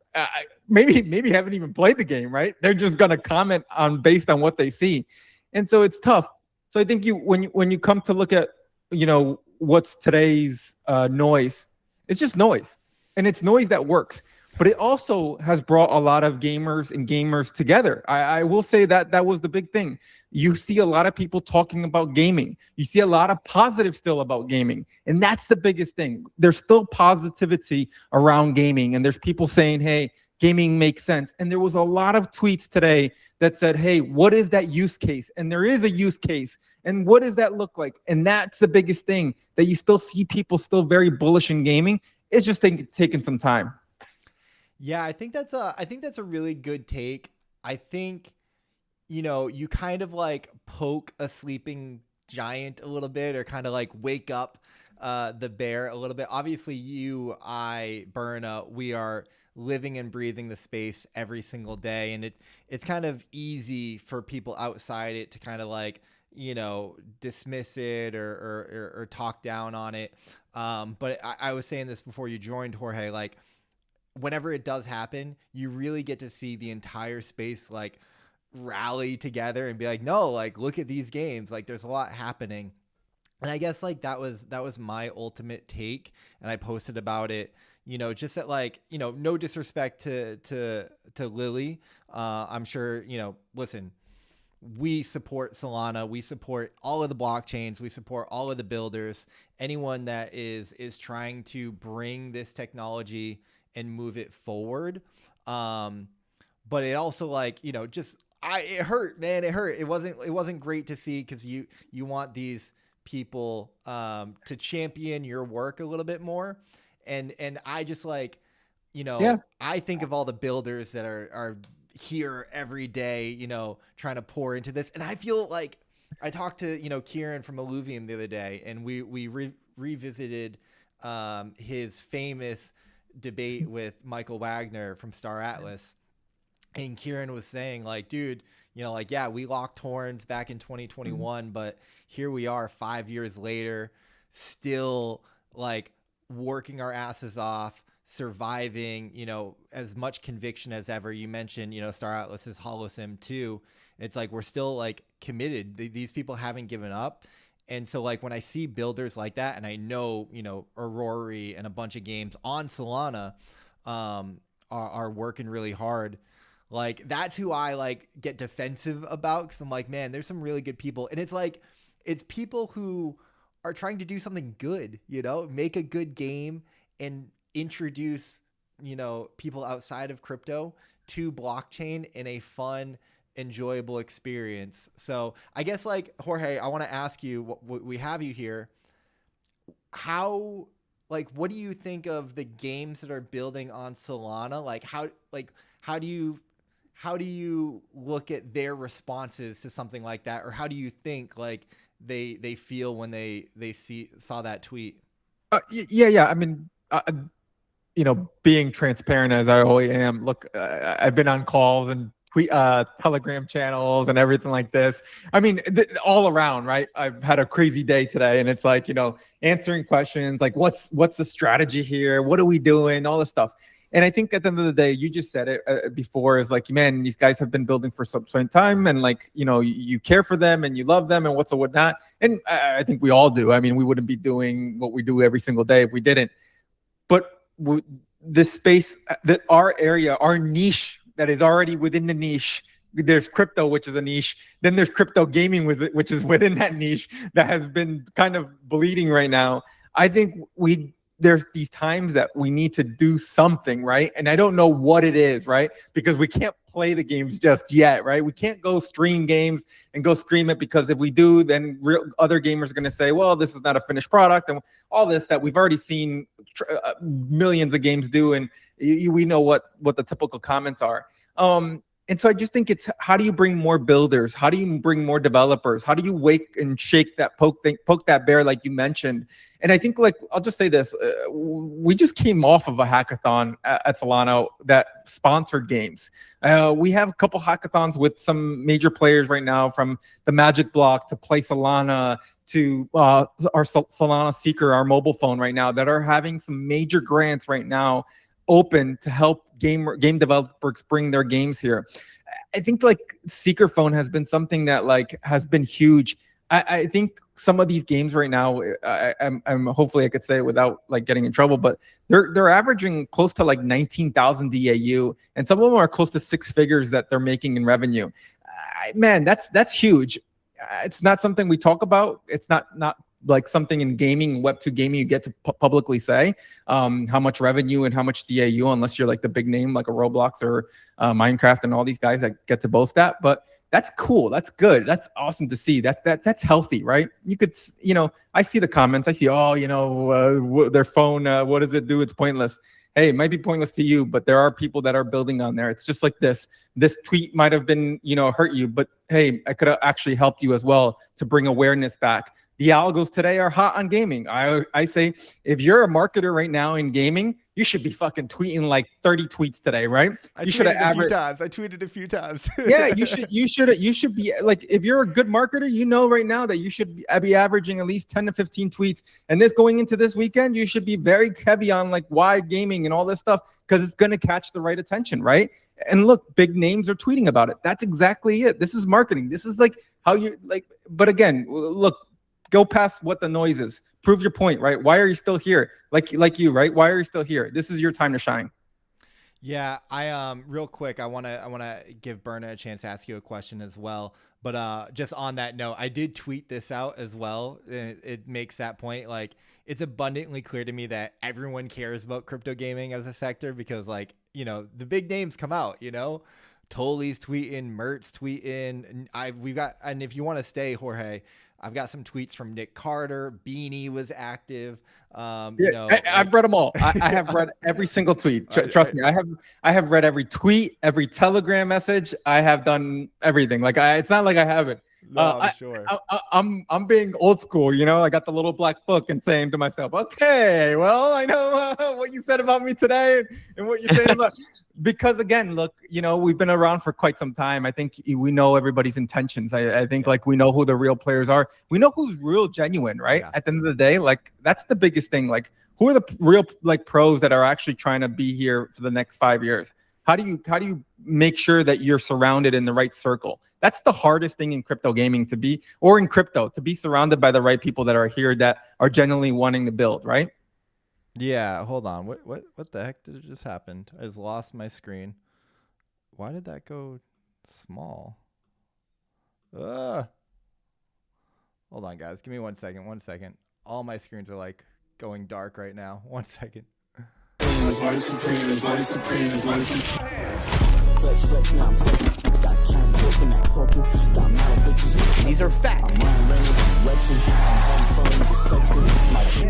maybe haven't even played the game, right? They're just going to comment based on what they see. And so it's tough. So I think when you come to look at, what's today's noise, it's just noise, and it's noise that works. But it also has brought a lot of gamers together. I will say that was the big thing. You see a lot of people talking about gaming. You see a lot of positive still about gaming. And that's the biggest thing. There's still positivity around gaming. And there's people saying, hey, gaming makes sense. And there was a lot of tweets today that said, hey, what is that use case? And there is a use case. And what does that look like? And that's the biggest thing, that you still see people still very bullish in gaming. It's just taking some time. Yeah, I think that's a really good take. I think, you kind of poke a sleeping giant a little bit, or kind of wake up the bear a little bit. Obviously, you, I, Berna, we are living and breathing the space every single day, and it's kind of easy for people outside it to kind of dismiss it or talk down on it. But I was saying this before you joined, Jorge, whenever it does happen, you really get to see the entire space rally together and be no, look at these games. There's a lot happening. And I guess that was my ultimate take. And I posted about it, just that no disrespect to Lily. I'm sure, listen, we support Solana. We support all of the blockchains. We support all of the builders, anyone that is trying to bring this technology and move it forward. But it also it hurt, man. It hurt. It wasn't great to see, because you want these people to champion your work a little bit more. And I just I think of all the builders that are here every day, trying to pour into this. And I feel I talked to, Kieran from Illuvium the other day, and we revisited his famous debate with Michael Wagner from Star Atlas. And Kieran was saying dude, yeah, we locked horns back in 2021, but here we are 5 years later, still working our asses off, surviving, as much conviction as ever. You mentioned, Star Atlas's Holocene 2. It's we're still committed. These people haven't given up. And so when I see builders like that, and I know, Aurora and a bunch of games on Solana are working really hard, that's who I get defensive about, because I'm man, there's some really good people. And it's people who are trying to do something good, make a good game and introduce, people outside of crypto to blockchain in a fun, enjoyable experience. So I guess Jorge, I want to ask you, we have you here, how what do you think of the games that are building on Solana? How do you look at their responses to something like that, or how do you think they feel when they saw that tweet? Yeah. I mean, being transparent as I always am. Look, I've been on calls and Telegram channels and everything like this. I mean, all around, right? I've had a crazy day today, and it's like, answering questions like, what's the strategy here? What are we doing? All this stuff. And I think at the end of the day, you just said it before, is like, man, these guys have been building for some time, and like, you care for them and you love them and whatnot. And I think we all do. I mean, we wouldn't be doing what we do every single day if we didn't. But this space, that our area, our niche that is already within the niche, there's crypto, which is a niche. Then there's crypto gaming, which is within that niche that has been kind of bleeding right now. I think there's these times that we need to do something, right? And I don't know what it is, right? Because we can't play the games just yet, right? We can't go stream games and go scream it, because if we do, then other gamers are going to say, well, this is not a finished product, and all this that we've already seen millions of games do, and we know what the typical comments are. And so I just think it's, how do you bring more builders? How do you bring more developers? How do you wake and shake that poke that bear, like you mentioned? And I think, like, I'll just say this. We just came off of a hackathon at Solana that sponsored games. We have a couple hackathons with some major players right now, from the Magic Block to Play Solana to our Solana Seeker, our mobile phone right now, that are having some major grants right now open to help game developers bring their games here. I think like Seeker Phone has been something that like has been huge. I think some of these games right now, I'm hopefully I could say it without like getting in trouble, but they're averaging close to like 19,000 DAU, and some of them are close to six figures that they're making in revenue. Man, that's huge. It's not something we talk about. It's not like something in gaming, Web2 gaming, you get to publicly say how much revenue and how much DAU, unless you're like the big name like a Roblox or Minecraft and all these guys that get to boast that. But that's cool. That's good. That's awesome to see. That's healthy, right? You could, I see the comments. I see, their phone, what does it do? It's pointless. Hey, it might be pointless to you, but there are people that are building on there. It's just like this. This tweet might have been, hurt you, but hey, I could have actually helped you as well to bring awareness back. The algos today are hot on gaming. I say, if you're a marketer right now in gaming, you should be fucking tweeting like 30 tweets today, right? You should have averaged. I tweeted a few times. Yeah, you should be like, if you're a good marketer, right now that you should be averaging at least 10 to 15 tweets. And this going into this weekend, you should be very heavy on like why gaming and all this stuff, because it's going to catch the right attention, right? And look, big names are tweeting about it. That's exactly it. This is marketing. This is like how you like. But again, look. Go past what the noise is. Prove your point, right? Why are you still here? Like you, right? Why are you still here? This is your time to shine. Yeah, I real quick, I wanna give Berna a chance to ask you a question as well. But just on that note, I did tweet this out as well. It makes that point. Like, it's abundantly clear to me that everyone cares about crypto gaming as a sector, because like, the big names come out, Toli's tweeting, Mert's tweeting, and if you want to stay, Jorge, I've got some tweets from Nick Carter. Beanie was active. I've read them all. I have read every single tweet. Trust me, I have read every tweet, every Telegram message. I have done everything. Like it's not like I haven't. No, I'm sure. I'm being old school. I got the little black book and saying to myself, okay, well, I know what you said about me today and what you're saying about. Because again, look, we've been around for quite some time. I think we know everybody's intentions. I think like we know who the real players are. We know who's real genuine, right? Yeah. At the end of the day, like that's the biggest thing. Like who are the real like pros that are actually trying to be here for the next 5 years? How do you make sure that you're surrounded in the right circle? That's the hardest thing in crypto gaming to be surrounded by the right people that are here that are genuinely wanting to build, right? Yeah, hold on. What the heck did just happen? I just lost my screen. Why did that go small? Hold on, guys. Give me 1 second. 1 second. All my screens are like going dark right now. 1 second. These are facts.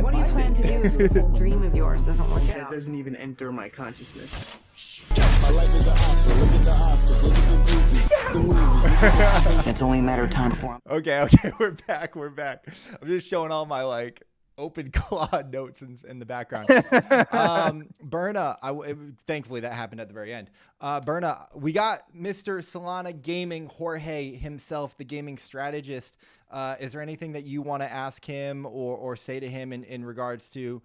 What do you plan to do if this whole dream of yours doesn't work That out? doesn't even enter my consciousness. It's only a matter of time before I'm... Okay, we're back. I'm just showing all my like open Claude notes in the background. Berna, thankfully that happened at the very end. Berna, we got Mr. Solana Gaming, Jorge himself, the gaming strategist. Is there anything that you want to ask him or say to him in regards to,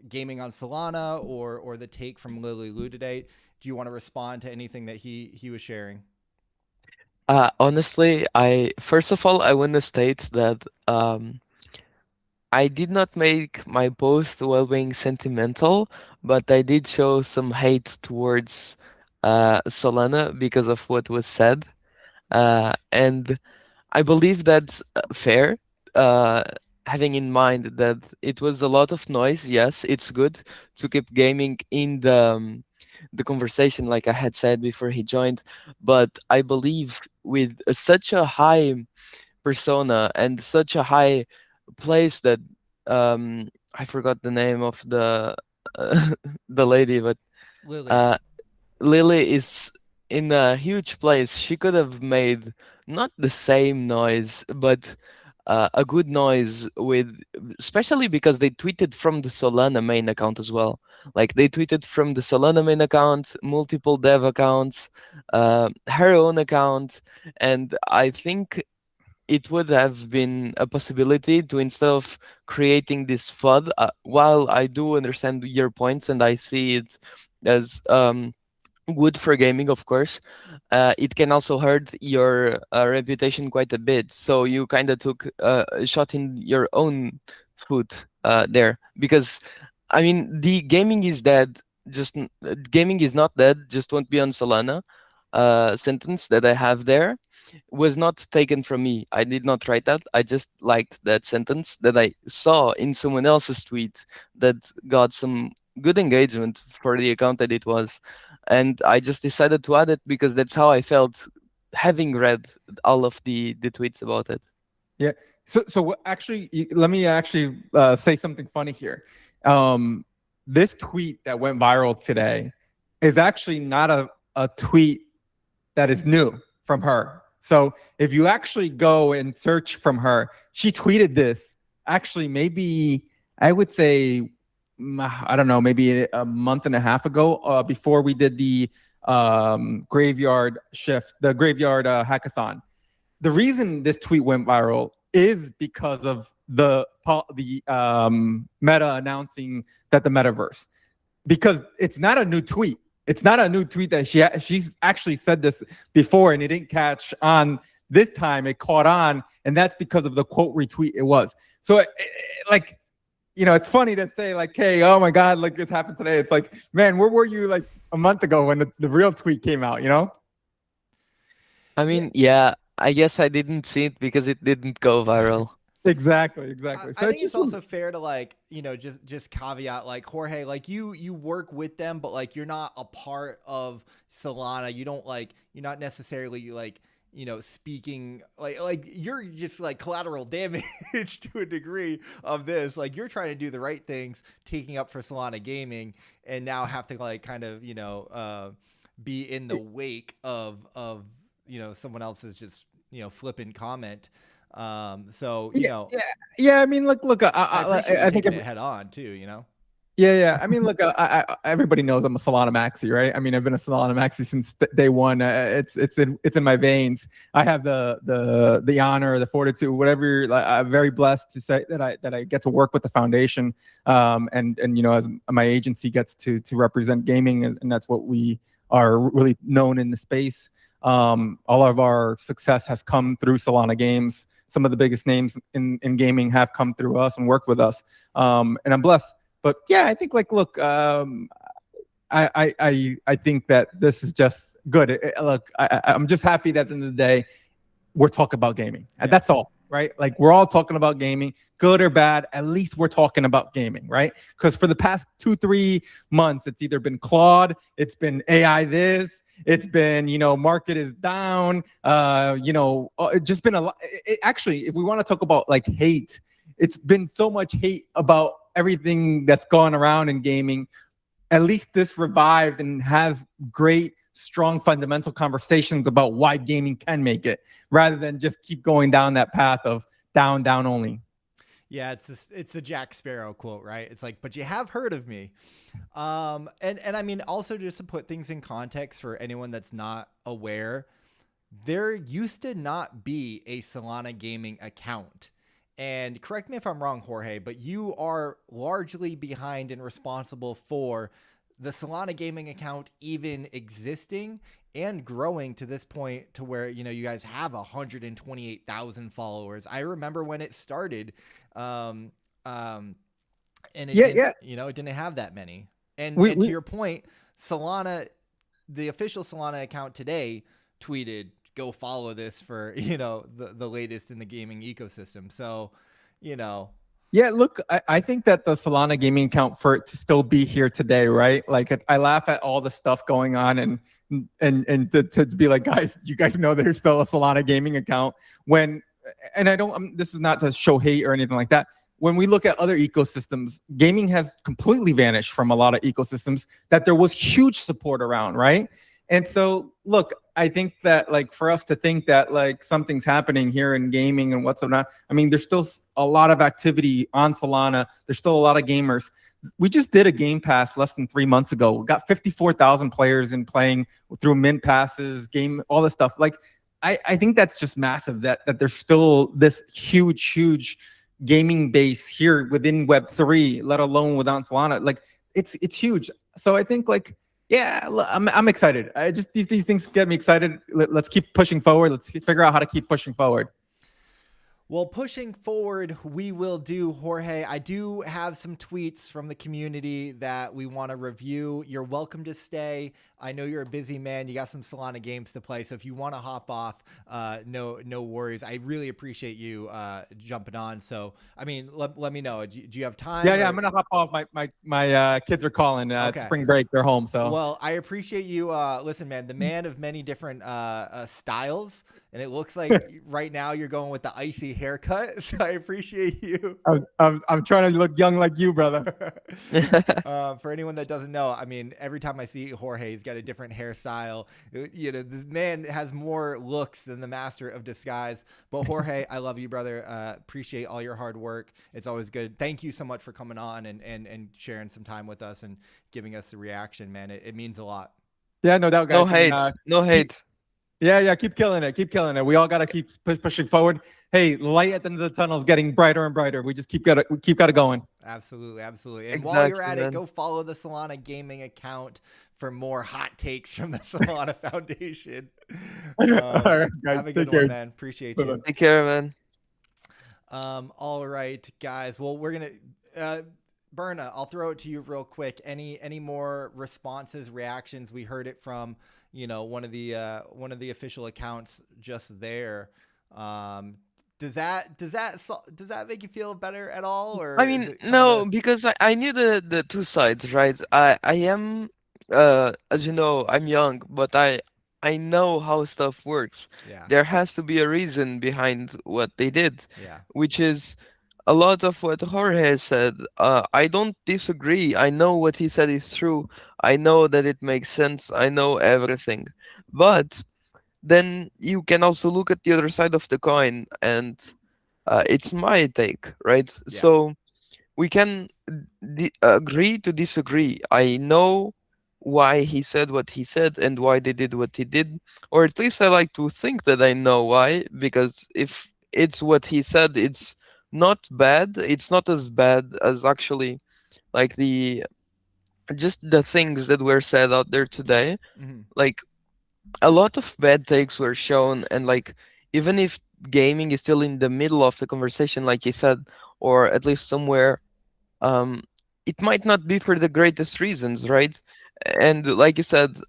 gaming on Solana or the take from Lily Lu today? Do you want to respond to anything that he was sharing? Honestly, first of all, I want to state that I did not make my post while being sentimental, but I did show some hate towards Solana because of what was said. And I believe that's fair, having in mind that it was a lot of noise. Yes, it's good to keep gaming in the conversation, like I had said before he joined, but I believe with such a high persona and such a high place that I forgot the name of the the lady, but Lily. Lily is in a huge place. She could have made not the same noise, but a good noise especially because they tweeted from the Solana main account as well. Like they tweeted from the Solana main account, multiple dev accounts, her own account, and I think it would have been a possibility to, instead of creating this FUD, while I do understand your points and I see it as good for gaming, of course, it can also hurt your reputation quite a bit. So you kind of took a shot in your own foot there, because I mean the gaming is dead. Gaming is not dead. Just won't be on Solana. Sentence that I have there was not taken from me. I did not write that. I just liked that sentence that I saw in someone else's tweet that got some good engagement for the account that it was. And I just decided to add it because that's how I felt having read all of the tweets about it. Yeah. So actually, let me actually say something funny here. This tweet that went viral today is actually not a tweet that is new from her. So if you actually go and search from her, she tweeted this actually maybe, I would say, I don't know, maybe a month and a half ago, before we did the graveyard shift, the graveyard hackathon. The reason this tweet went viral is because of the Meta announcing that the metaverse, because it's not a new tweet. It's not a new tweet that she's actually said this before and it didn't catch on. This time it caught on, and that's because of the quote retweet it was. So like, it's funny to say like, hey, oh my God, like this happened today. It's like, man, where were you like a month ago when the real tweet came out, I mean, yeah, I guess I didn't see it because it didn't go viral. Exactly. So I think it's also fair to like, just caveat, like, Jorge, like you work with them, but like you're not a part of Solana. You don't like, you're not necessarily like, speaking like you're just like collateral damage to a degree of this. Like you're trying to do the right things, taking up for Solana Gaming, and now have to like kind of, be in the wake of someone else's just, flippant comment. So I mean, look, I think it head on too, Yeah. I mean, look, everybody knows I'm a Solana maxi, right? I mean, I've been a Solana maxi since day one. It's in my veins. I have the honor, the fortitude, whatever. I'm very blessed to say that I get to work with the foundation, and as my agency gets to represent gaming, and that's what we are really known in the space. All of our success has come through Solana Games. Some of the biggest names in gaming have come through us and worked with us, and I'm blessed. But yeah, I think look, I think that this is just good. Look, I'm just happy that at the end of the day, we're talking about gaming. Yeah. That's all, right? Like we're all talking about gaming, good or bad. At least we're talking about gaming, right? Because for the past 2-3 months, it's either been Claude, it's been AI this. It's been, market is down. It's just been a lot. Actually, if we want to talk about like hate, it's been so much hate about everything that's gone around in gaming. At least this revived and has great, strong, fundamental conversations about why gaming can make it, rather than just keep going down that path of down only. Yeah, it's a Jack Sparrow quote, right? It's like, but you have heard of me. And I mean, also just to put things in context for anyone that's not aware, there used to not be a Solana Gaming account. And correct me if I'm wrong, Jorge, but you are largely behind and responsible for the Solana Gaming account even existing and growing to this point to where, you know, you guys have 128,000 followers. I remember when it started, and it didn't, you know, it didn't have that many. And to your point, Solana, the official Solana account today tweeted, go follow this for, you know, the latest in the gaming ecosystem. So, you know. Yeah, look, I think that the Solana gaming account, for it to still be here today, right? Like, I laugh at all the stuff going on and to be like, guys, you guys know there's still a Solana gaming account when, and I don't, this is not to show hate or anything like that. When we look at other ecosystems, gaming has completely vanished from a lot of ecosystems that there was huge support around, right? And so, look, I think that, like, for us to think that, like, something's happening here in gaming and what's not, I mean, there's still a lot of activity on Solana. There's still a lot of gamers. We just did a game pass less than 3 months ago. We got 54,000 players in playing through mint passes, game, all this stuff. Like, I think that's just massive that there's still this huge gaming base here within Web3, let alone without Solana. Like, it's huge. So I think, like, yeah, I'm excited. I just these things get me excited. Let's keep pushing forward. Let's figure out how to keep pushing forward. Well, pushing forward, we will do, Jorge. I do have some tweets from the community that we want to review. You're welcome to stay. I know you're a busy man. You got some Solana games to play. So if you want to hop off, no worries. I really appreciate you jumping on. So, I mean, let me know. Do you have time? Yeah, I'm going to hop off. My kids are calling. Okay. It's spring break. They're home. So, well, I appreciate you. Listen, man, the man of many different styles. And it looks like right now you're going with the icy haircut. So I appreciate you. I'm trying to look young like you, brother. For anyone that doesn't know, I mean, every time I see Jorge, he's got a different hairstyle. You know, this man has more looks than the master of disguise. But Jorge, I love you, brother. Appreciate all your hard work. It's always good. Thank you so much for coming on and sharing some time with us and giving us the reaction, man. It means a lot. Yeah, no doubt, guys. No hate. Yeah, keep killing it. We all got to keep pushing forward. Hey, light at the end of the tunnel is getting brighter and brighter. We just keep got it going. Absolutely. And Exactly, while you're at it, man. go follow the Solana Gaming account for more hot takes from the Solana Foundation. All right, guys, have a take good care. one, man. Appreciate you. Bye-bye. Take care, man. All right, guys. Well, we're gonna Berna, I'll throw it to you real quick. Any more responses, reactions? We heard it from, you know, one of the official accounts just there. Does that make you feel better at all? Or I is mean, it kinda- no, because I knew the two sides, right? I am, as you know, I'm young, but I know how stuff works. Yeah. There has to be a reason behind what they did, Yeah. which is a lot of what Jorge said. I don't disagree. I know what he said is true. I know that it makes sense. I know everything. But then you can also look at the other side of the coin, and it's my take, right? Yeah. So we can agree to disagree. I know why he said what he said and why they did what he did, or at least I like to think that I know why, because if it's what he said, it's not bad. It's not as bad as actually like just the things that were said out there today. Mhm. Like a lot of bad takes were shown, and like even if gaming is still in the middle of the conversation, like he said, or at least somewhere, it might not be for the greatest reasons, right? And like you said,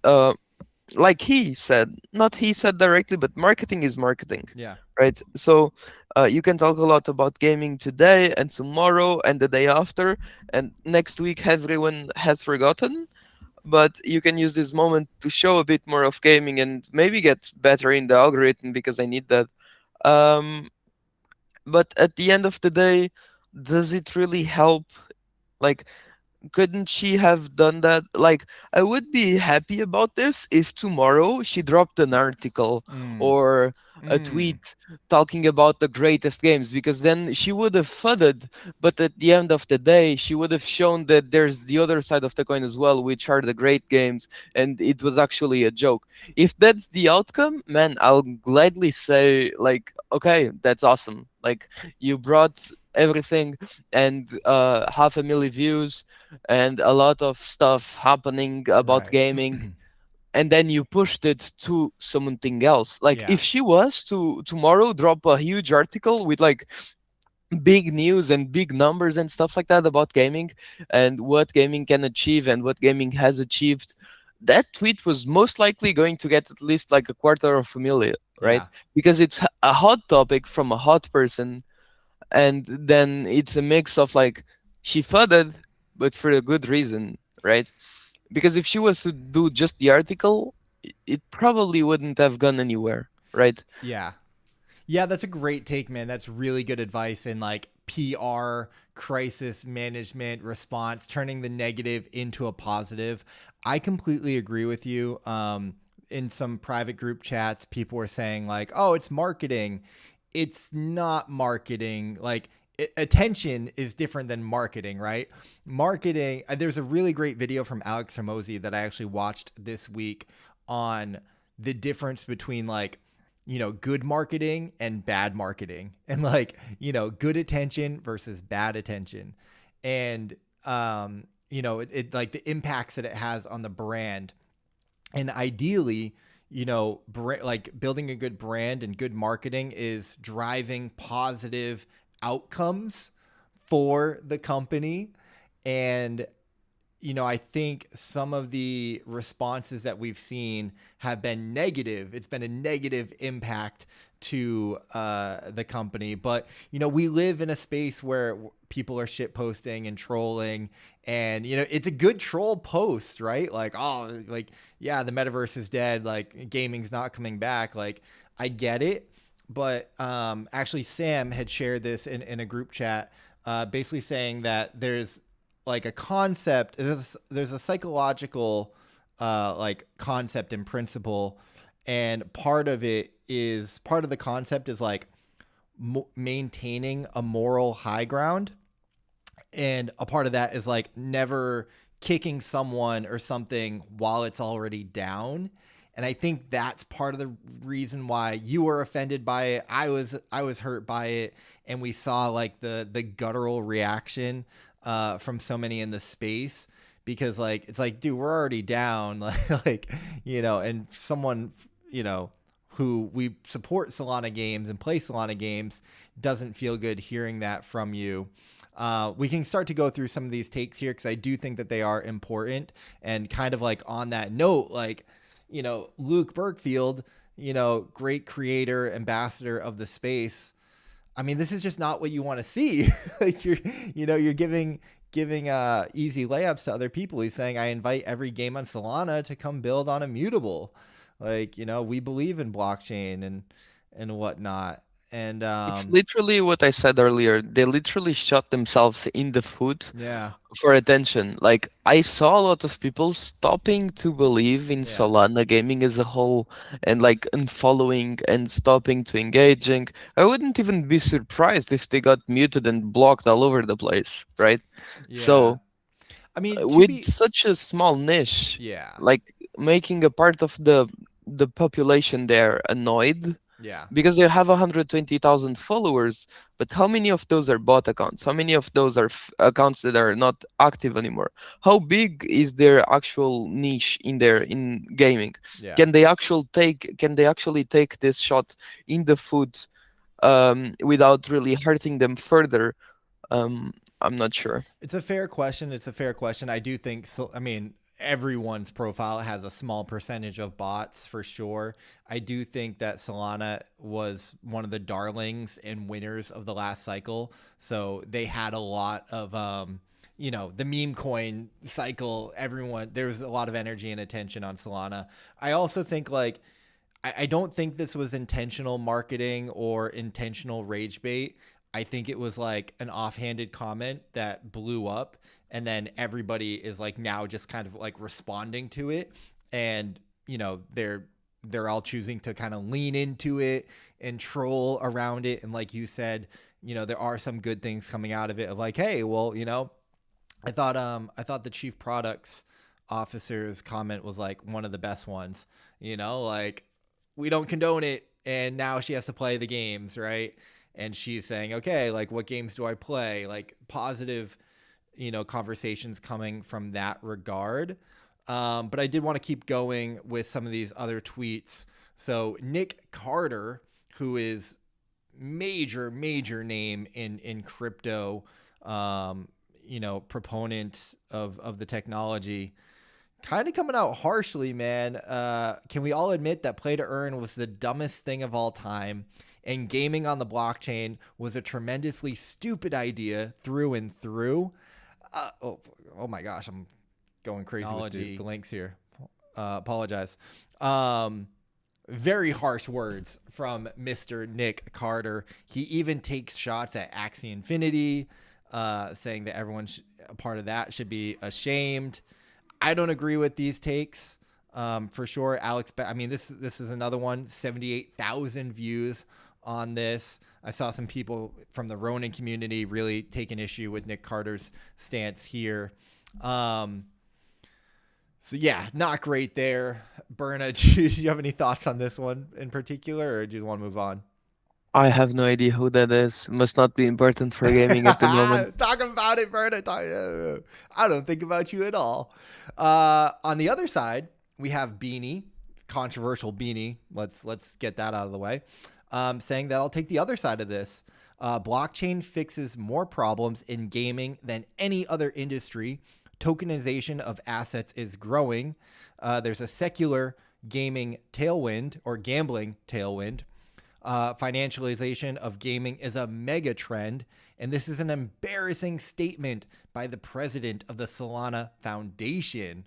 like he said, not he said directly, but marketing is marketing, Yeah. right? So you can talk a lot about gaming today and tomorrow and the day after, and next week everyone has forgotten. But you can use this moment to show a bit more of gaming and maybe get better in the algorithm, because I need that. But at the end of the day, does it really help? Like, couldn't she have done that? Like, I would be happy about this if tomorrow she dropped an article Mm, or a mm, tweet talking about the greatest games, because then she would have fudded, but at the end of the day, she would have shown that there's the other side of the coin as well, which are the great games, and it was actually a joke. If that's the outcome, man, I'll gladly say, like, okay, that's awesome. Like, you brought everything and 500,000 views and a lot of stuff happening about right. gaming, and then you pushed it to something else. Like, Yeah. if she was to tomorrow drop a huge article with like big news and big numbers and stuff like that about gaming and what gaming can achieve and what gaming has achieved, that tweet was most likely going to get at least like 250,000, right? Yeah. Because it's a hot topic from a hot person, and then it's a mix of like, she fudded, but for a good reason, right? Because if she was to do just the article, it probably wouldn't have gone anywhere, right? Yeah. Yeah, that's a great take, man. That's really good advice in like PR, crisis management, response, turning the negative into a positive. I completely agree with you. In some private group chats, people were saying like, "Oh, it's marketing." It's not marketing. Like attention is different than marketing, right? Marketing. There's a really great video from Alex Hermosi that I actually watched this week on the difference between like good marketing and bad marketing, and like, good attention versus bad attention. And, it like the impacts that it has on the brand. And ideally, like building a good brand and good marketing is driving positive outcomes for the company. And I think some of the responses that we've seen have been negative. It's been a negative impact to the company. But, we live in a space where people are shit posting and trolling. And, it's a good troll post, right? Like, oh, like, yeah, the metaverse is dead. Like, gaming's not coming back. Like, I get it. But actually, Sam had shared this in a group chat, basically saying that there's like a concept, there's a psychological like concept and principle, and part of the concept is like maintaining a moral high ground, and a part of that is like never kicking someone or something while it's already down. And I think that's part of the reason why you were offended by it. I was hurt by it, and we saw like the guttural reaction from so many in the space, because like it's like, dude, we're already down, like and someone who we support Solana games and play Solana games doesn't feel good hearing that from you. We can start to go through some of these takes here, because I do think that they are important. And kind of like on that note, like, Luke Berkfield, great creator, ambassador of the space. I mean, this is just not what you want to see. Like you're giving easy layups to other people. He's saying, I invite every game on Solana to come build on Immutable. Like, we believe in blockchain and whatnot. And It's literally what I said earlier. They literally shot themselves in the foot yeah, for attention. Like, I saw a lot of people stopping to believe in yeah, Solana gaming as a whole, and like unfollowing and stopping to engaging. I wouldn't even be surprised if they got muted and blocked all over the place, right? yeah. So, I mean, with such a small niche, yeah, like making a part of the population there annoyed yeah, because they have 120,000 followers, but how many of those are bot accounts? How many of those are accounts that are not active anymore? How big is their actual niche in gaming? yeah. Can they actually take this shot in the foot without really hurting them further? I'm not sure. It's a fair question. I do think so. I mean, everyone's profile has a small percentage of bots for sure. I do think that Solana was one of the darlings and winners of the last cycle. So they had a lot of, the meme coin cycle. There was a lot of energy and attention on Solana. I also think like, I don't think this was intentional marketing or intentional rage bait. I think it was like an offhanded comment that blew up. and then everybody is like now just kind of like responding to it, and they're all choosing to kind of lean into it and troll around it. And like you said, there are some good things coming out of it of like, hey, well, I thought the chief products officer's comment was like one of the best ones, like, we don't condone it, and now she has to play the games, right? And she's saying, okay, like, what games do I play? Like, positive, conversations coming from that regard. But I did want to keep going with some of these other tweets. So Nick Carter, who is major name in crypto, proponent of the technology, kind of coming out harshly, man. Can we all admit that play to earn was the dumbest thing of all time, and gaming on the blockchain was a tremendously stupid idea through and through? Oh my gosh, I'm going crazy with the links here. Apologize. Very harsh words from Mr. Nick Carter. He even takes shots at Axie Infinity, saying that everyone a part of that should be ashamed. I don't agree with these takes, for sure. Alex, I mean, this is another one. 78,000 views on this. I saw some people from the Ronin community really taking issue with Nick Carter's stance here. So yeah, not great there. Berna, do you have any thoughts on this one in particular, or do you want to move on? I have no idea who that is. Must not be important for gaming at the moment. Talk about it, Berna. I don't think about you at all. On the other side, we have Beanie, controversial Beanie. Let's get that out of the way. Saying that I'll take the other side of this. Blockchain fixes more problems in gaming than any other industry. Tokenization of assets is growing. There's a secular gaming tailwind or gambling tailwind. Financialization of gaming is a mega trend. And this is an embarrassing statement by the president of the Solana Foundation.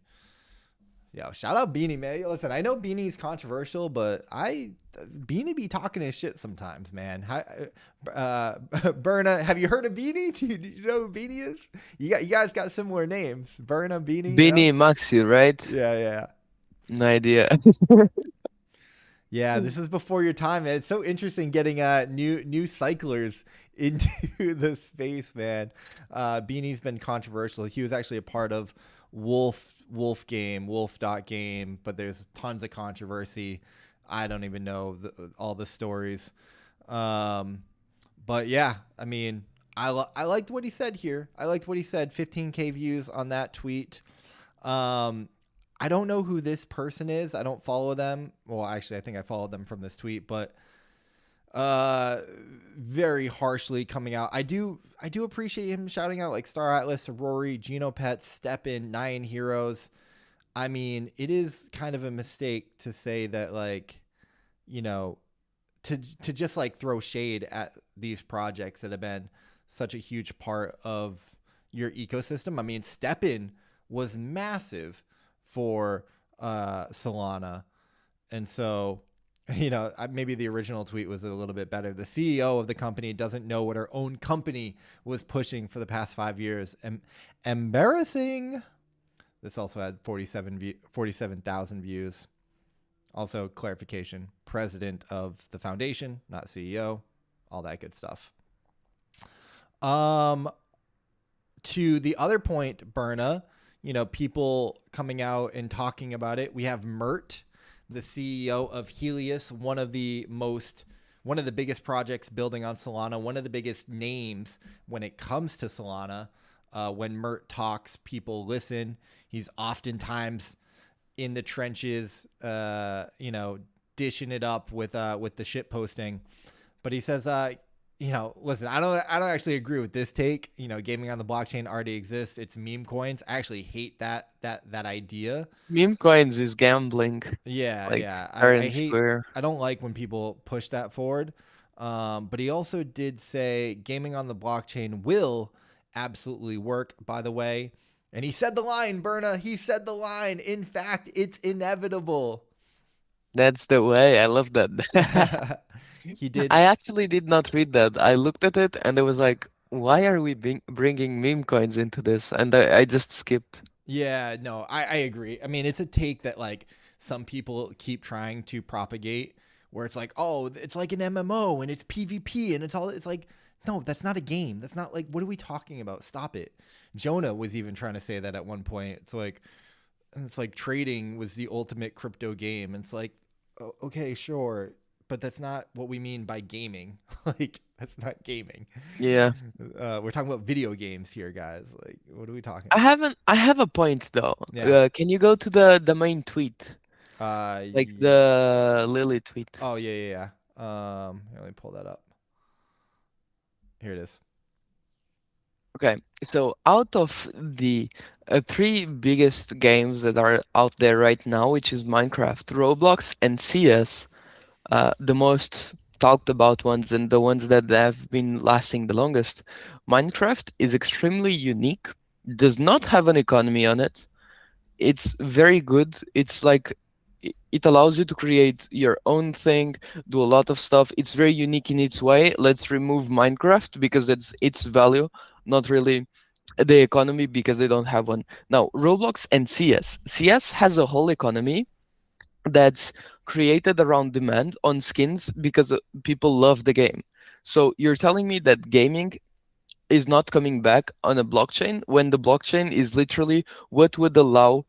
Yo, shout out Beanie, man. Listen, I know Beanie's controversial, but Beanie be talking his shit sometimes, man. Berna, have you heard of Beanie? Do you know who Beanie is? You guys got similar names. Berna, Beanie. Beanie Maxi, right? Yeah. No idea. Yeah, this is before your time, man. It's so interesting getting new cyclers into the space, man. Beanie's been controversial. He was actually a part of Wolf Game, but there's tons of controversy. I don't even know all the stories. But yeah, I mean, I liked what he said here. I liked what he said. 15K views on that tweet. I don't know who this person is. I don't follow them. Well, actually, I think I followed them from this tweet, but very harshly coming out. I do appreciate him shouting out like Star Atlas, Rory, Genopets, Steppen, Nine Heroes. I mean, it is kind of a mistake to say that, like, to just like throw shade at these projects that have been such a huge part of your ecosystem. I mean, Steppen was massive for Solana. And so, maybe the original tweet was a little bit better. The CEO of the company doesn't know what her own company was pushing for the past 5 years. Embarrassing. This also had 47,000 views. Also, clarification, president of the foundation, not CEO, all that good stuff. To the other point, Berna, people coming out and talking about it. We have Mert, the CEO of Helios, one of the biggest projects building on Solana, one of the biggest names when it comes to Solana. When Mert talks, people listen. He's oftentimes in the trenches, dishing it up with the shit posting. But he says, listen, I don't actually agree with this take. Gaming on the blockchain already exists. It's meme coins. I actually hate that idea. Meme coins is gambling. Yeah, like yeah. I don't like when people push that forward. But he also did say gaming on the blockchain will absolutely work, by the way. And he said the line, Berna. He said the line. In fact, it's inevitable. That's the way. I love that. He did. I actually did not read that. I looked at it and it was like, why are we bringing meme coins into this? And I just skipped. Yeah, no, I agree. I mean, it's a take that like some people keep trying to propagate where it's like, oh, it's like an MMO and it's PvP and it's like, no, that's not a game. That's not like, what are we talking about? Stop it. Jonah was even trying to say that at one point. It's like trading was the ultimate crypto game. And it's like, okay, sure, but that's not what we mean by gaming. Like, that's not gaming. Yeah. We're talking about video games here, guys. Like, what are we talking I have a point though. Yeah. Can you go to the main tweet? Like Yeah. the Lily tweet. Oh, yeah. Here, let me pull that up. Here it is. Okay, so out of the three biggest games that are out there right now, which is Minecraft, Roblox, and CS, the most talked about ones and the ones that have been lasting the longest, Minecraft is extremely unique, does not have an economy on it. It's very good. It's like it allows you to create your own thing, do a lot of stuff. It's very unique in its way. Let's remove Minecraft because it's its value, not really the economy because they don't have one. Now, Roblox and CS. CS has a whole economy that's created around demand on skins because people love the game. So you're telling me that gaming is not coming back on a blockchain when the blockchain is literally what would allow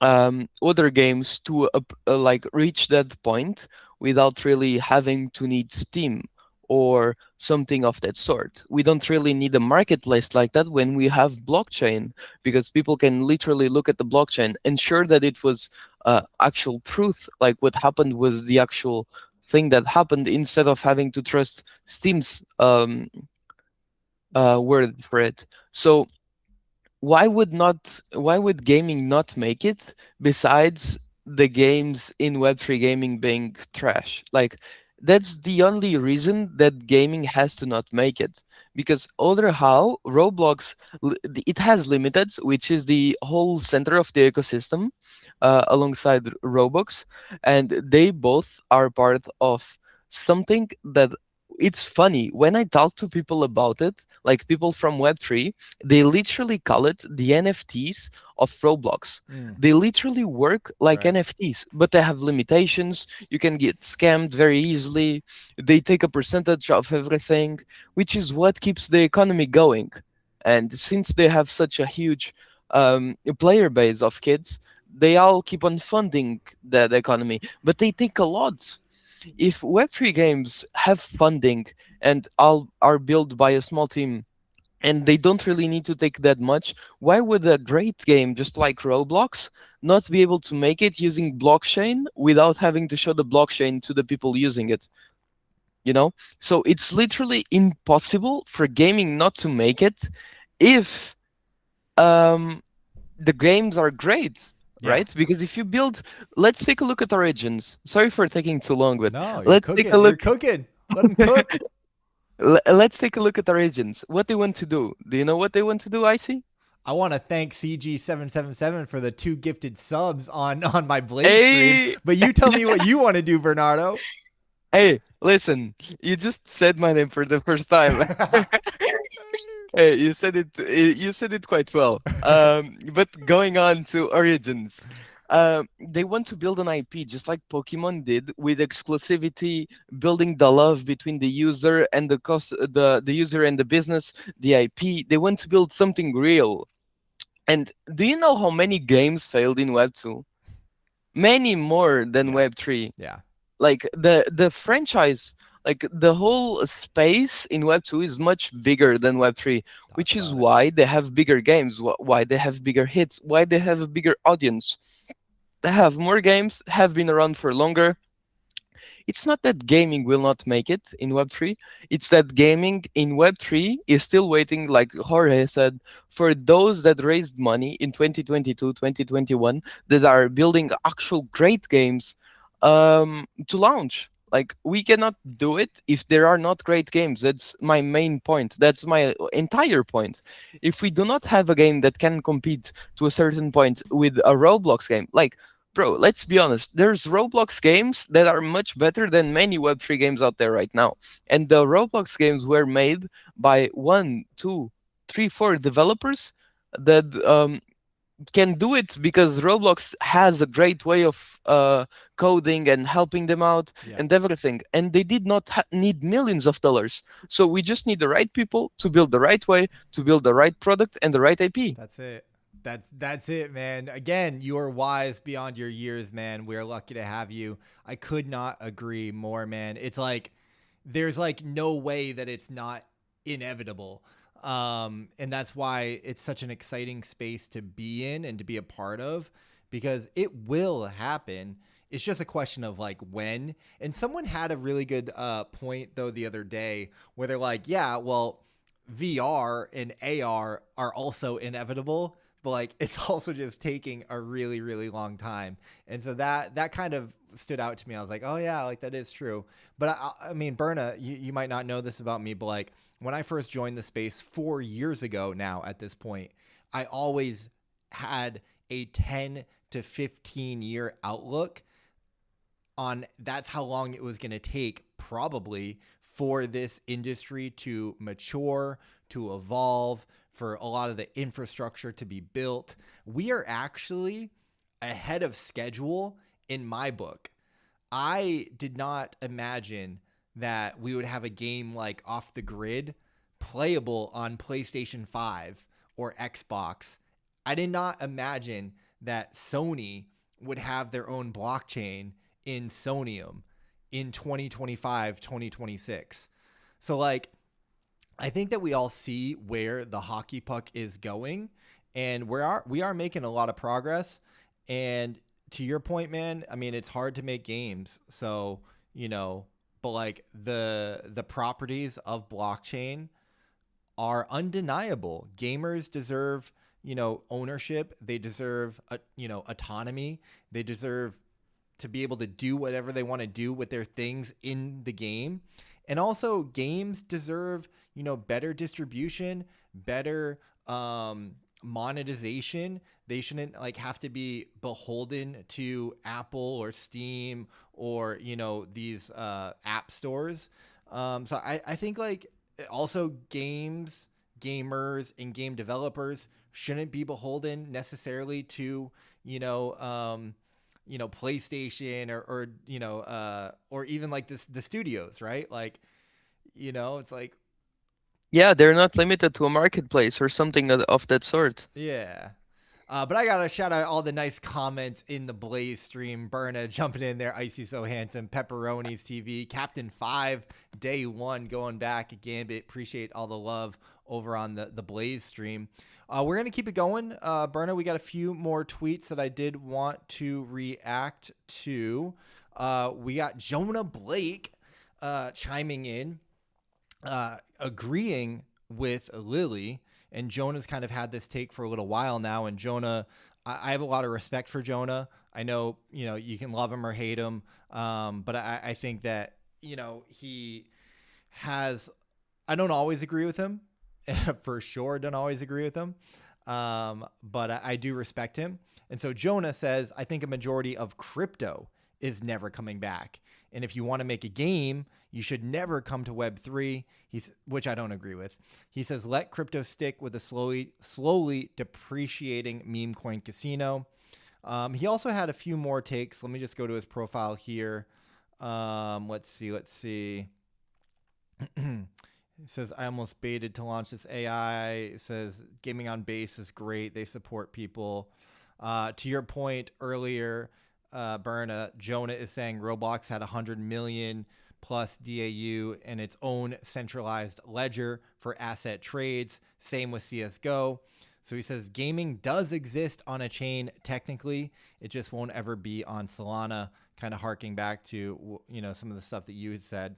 other games to like reach that point without really having to need Steam or something of that sort. We don't really need a marketplace like that when we have blockchain, because people can literally look at the blockchain, ensure that it was actual truth, like what happened was the actual thing that happened, instead of having to trust Steam's word for it. So why would gaming not make it, besides the games in Web3 gaming being trash? Like, that's the only reason that gaming has to not make it. Because other how Roblox, it has Limited, which is the whole center of the ecosystem, alongside Roblox, and they both are part of something that it's funny when I talk to people about it, like people from Web3, they literally call it the NFTs of Roblox. They literally work like Right. NFTs, but they have limitations. You can get scammed very easily. They take a percentage of everything, which is what keeps the economy going. And since they have such a huge player base of kids, they all keep on funding that economy. But they take a lot. If Web3 games have funding and all are built by a small team, and they don't really need to take that much, why would a great game just like Roblox not be able to make it using blockchain without having to show the blockchain to the people using it? You know? So it's literally impossible for gaming not to make it if the games are great. Yeah. Right? Because if you build, let's take a look at Origins. Sorry for taking too long, but No, you're let's cooking. take a look. You're cooking. Let them cook. Let's take a look at Origins. What they want to do? Do you know what they want to do, Icy? I want to thank CG777 for the 2 gifted subs on my Blade Hey! stream. But you tell me what you want to do, Bernardo. Hey, listen, you just said my name for the first time. Hey, you said it. You said it quite well. But going on to Origins, they want to build an IP just like Pokemon did, with exclusivity, building the love between the user and the user and the business, the IP. They want to build something real. And do you know how many games failed in Web 2? Many more than Yeah. Web 3. Yeah. Like the franchise, like the whole space in Web 2 is much bigger than Web 3, which is about it. why they have bigger games, why they have bigger hits, why they have a bigger audience. They have more games, have been around for longer. It's not that gaming will not make it in Web 3, it's that gaming in Web 3 is still waiting, like Jorge said, for those that raised money in 2022, 2021, that are building actual great games to launch. Like, we cannot do it if there are not great games. That's my main point. That's my entire point. If we do not have a game that can compete to a certain point with a Roblox game, like bro, let's be honest. There's Roblox games that are much better than many Web3 games out there right now. And the Roblox games were made by one, two, three, four developers that can do it because Roblox has a great way of coding and helping them out Yeah. and everything. And they did not need millions of dollars. So we just need the right people to build the right way, to build the right product and the right IP. That's it. That's it, man. Again, you are wise beyond your years, man. We're lucky to have you. I could not agree more, man. It's like there's like no way that it's not inevitable. And that's why it's such an exciting space to be in and to be a part of, because it will happen. It's just a question of like when. And someone had a really good point though the other day where they're like, yeah, well, VR and AR are also inevitable, but like it's also just taking a really, really long time. And so that kind of stood out to me. I was like, oh yeah, like that is true. But I mean, Berna, you might not know this about me, but like when I first joined the space 4 years ago now at this point, I always had a 10 to 15 year outlook on that's how long it was going to take probably for this industry to mature, to evolve, for a lot of the infrastructure to be built. We are actually ahead of schedule in my book. I did not imagine that we would have a game like Off the Grid playable on PlayStation 5 or Xbox. I did not imagine that Sony would have their own blockchain in Sonium in 2025, 2026. So like, I think that we all see where the hockey puck is going, and we are making a lot of progress. And to your point, man, I mean, it's hard to make games. So, you know, but like the properties of blockchain are undeniable. Gamers deserve, you know, ownership. They deserve, you know, autonomy. They deserve to be able to do whatever they want to do with their things in the game. And also games deserve, you know, better distribution, better monetization. They shouldn't like have to be beholden to Apple or Steam or, you know, these app stores. So I think like also gamers and game developers shouldn't be beholden necessarily to, PlayStation or or even like the studios, right? Like, it's like, Yeah, they're not limited to a marketplace or something of that sort. yeah. But I gotta shout out all the nice comments in the Blaze stream. Berna jumping in there, Icy So Handsome, Pepperonis TV, Captain 5, Day 1 going back, Gambit. Appreciate all the love over on the Blaze stream. We're gonna keep it going. Berna, we got a few more tweets that I did want to react to. We got Jonah Blake chiming in, agreeing with Lily. And Jonah's kind of had this take for a little while now. And Jonah, I have a lot of respect for Jonah. I know, you can love him or hate him. But I think that, he has, I don't always agree with him. For sure, don't always agree with him. But I do respect him. And so Jonah says, I think a majority of crypto is never coming back. And if you want to make a game, you should never come to Web3, which I don't agree with. He says, let crypto stick with a slowly depreciating meme coin casino. He also had a few more takes. Let me just go to his profile here. Let's see. He says, I almost baited to launch this AI. It says, gaming on base is great. They support people. To your point earlier, Berna, Jonah is saying Roblox had 100 million plus DAU and its own centralized ledger for asset trades. Same with CSGO. So he says gaming does exist on a chain technically. It just won't ever be on Solana, kind of harking back to, some of the stuff that you had said.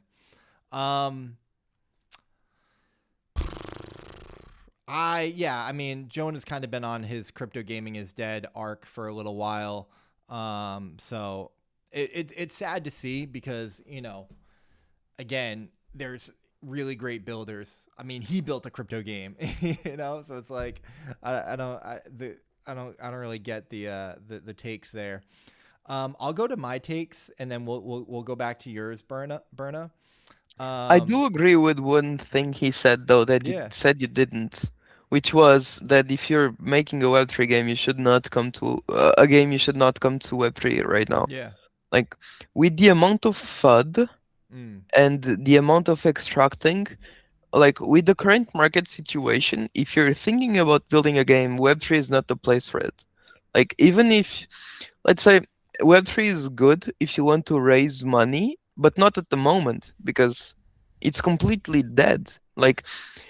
Jonah's kind of been on his crypto gaming is dead arc for a little while. So it's sad to see because, again, there's really great builders. I mean, he built a crypto game, so it's like, I don't really get the takes there. I'll go to my takes and then we'll go back to yours, Berna. I do agree with one thing he said though that you Yeah. said you didn't, which was that if you're making a Web3 game, you should not come to a game. You should not come to Web3 right now. Yeah. Like with the amount of FUD and the amount of extracting, like with the current market situation, if you're thinking about building a game, Web3 is not the place for it. Like even if, let's say, Web3 is good if you want to raise money, but not at the moment because it's completely dead. Like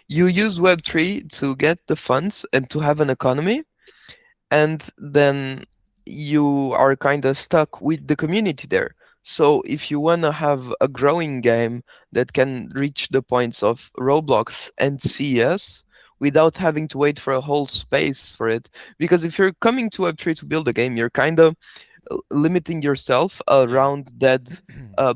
you use Web3 to get the funds and to have an economy, and then you are kind of stuck with the community there. So if you want to have a growing game that can reach the points of Roblox and CS without having to wait for a whole space for it, because if you're coming to Web3 to build a game, you're kind of limiting yourself around that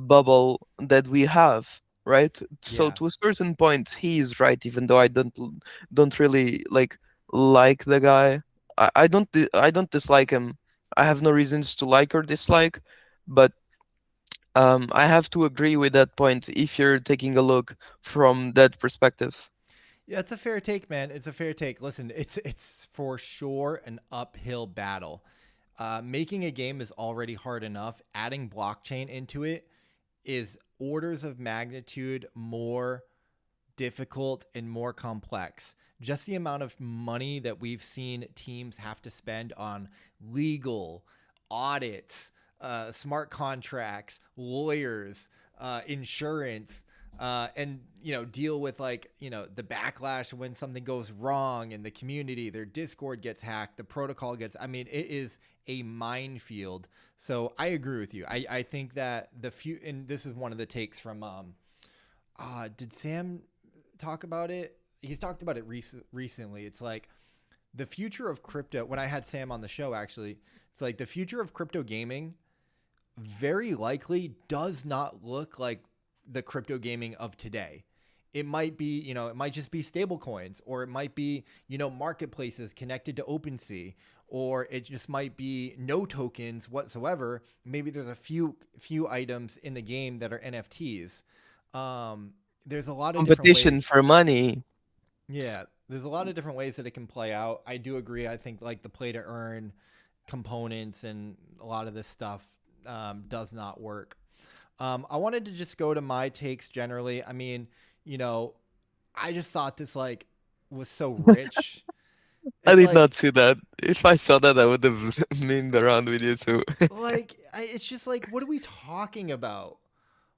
bubble that we have, right? So Yeah. to a certain point, he is right, even though I don't really like the guy. I don't dislike him. I have no reasons to like or dislike, but I have to agree with that point if you're taking a look from that perspective. Yeah, it's a fair take, man. It's a fair take. Listen, it's for sure an uphill battle. Making a game is already hard enough. Adding blockchain into it is orders of magnitude more difficult and more complex. Just the amount of money that we've seen teams have to spend on legal, audits, smart contracts, lawyers, insurance, and deal with the backlash when something goes wrong in the community. Their Discord gets hacked, the protocol gets. I mean, it is a minefield. So I agree with you. I think that and this is one of the takes from did Sam talk about it? He's talked about it recently. It's like the future of crypto. When I had Sam on the show, actually, it's like the future of crypto gaming very likely does not look like the crypto gaming of today. It might be, it might just be stable coins, or it might be, marketplaces connected to OpenSea, or it just might be no tokens whatsoever. Maybe there's a few items in the game that are NFTs. There's a lot of Competition different ways. for money. Yeah, there's a lot of different ways that it can play out. I do agree. I think like the play to earn components and a lot of this stuff does not work. I wanted to just go to my takes generally. I mean, I just thought this was so rich. I It's did like, not see that. If I saw that, I would have memed around with you too. it's just like, what are we talking about?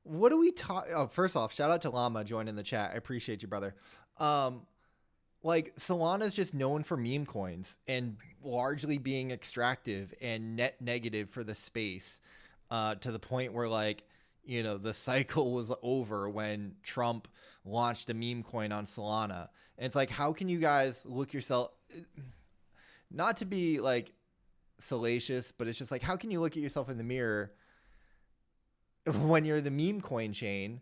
What are we talking? Oh, first off, shout out to Llama joining the chat. I appreciate you, brother. Solana's just known for meme coins and largely being extractive and net negative for the space, to the point where the cycle was over when Trump launched a meme coin on Solana. And it's like, how can you guys look yourself, not to be salacious, but it's just like, how can you look at yourself in the mirror when you're the meme coin chain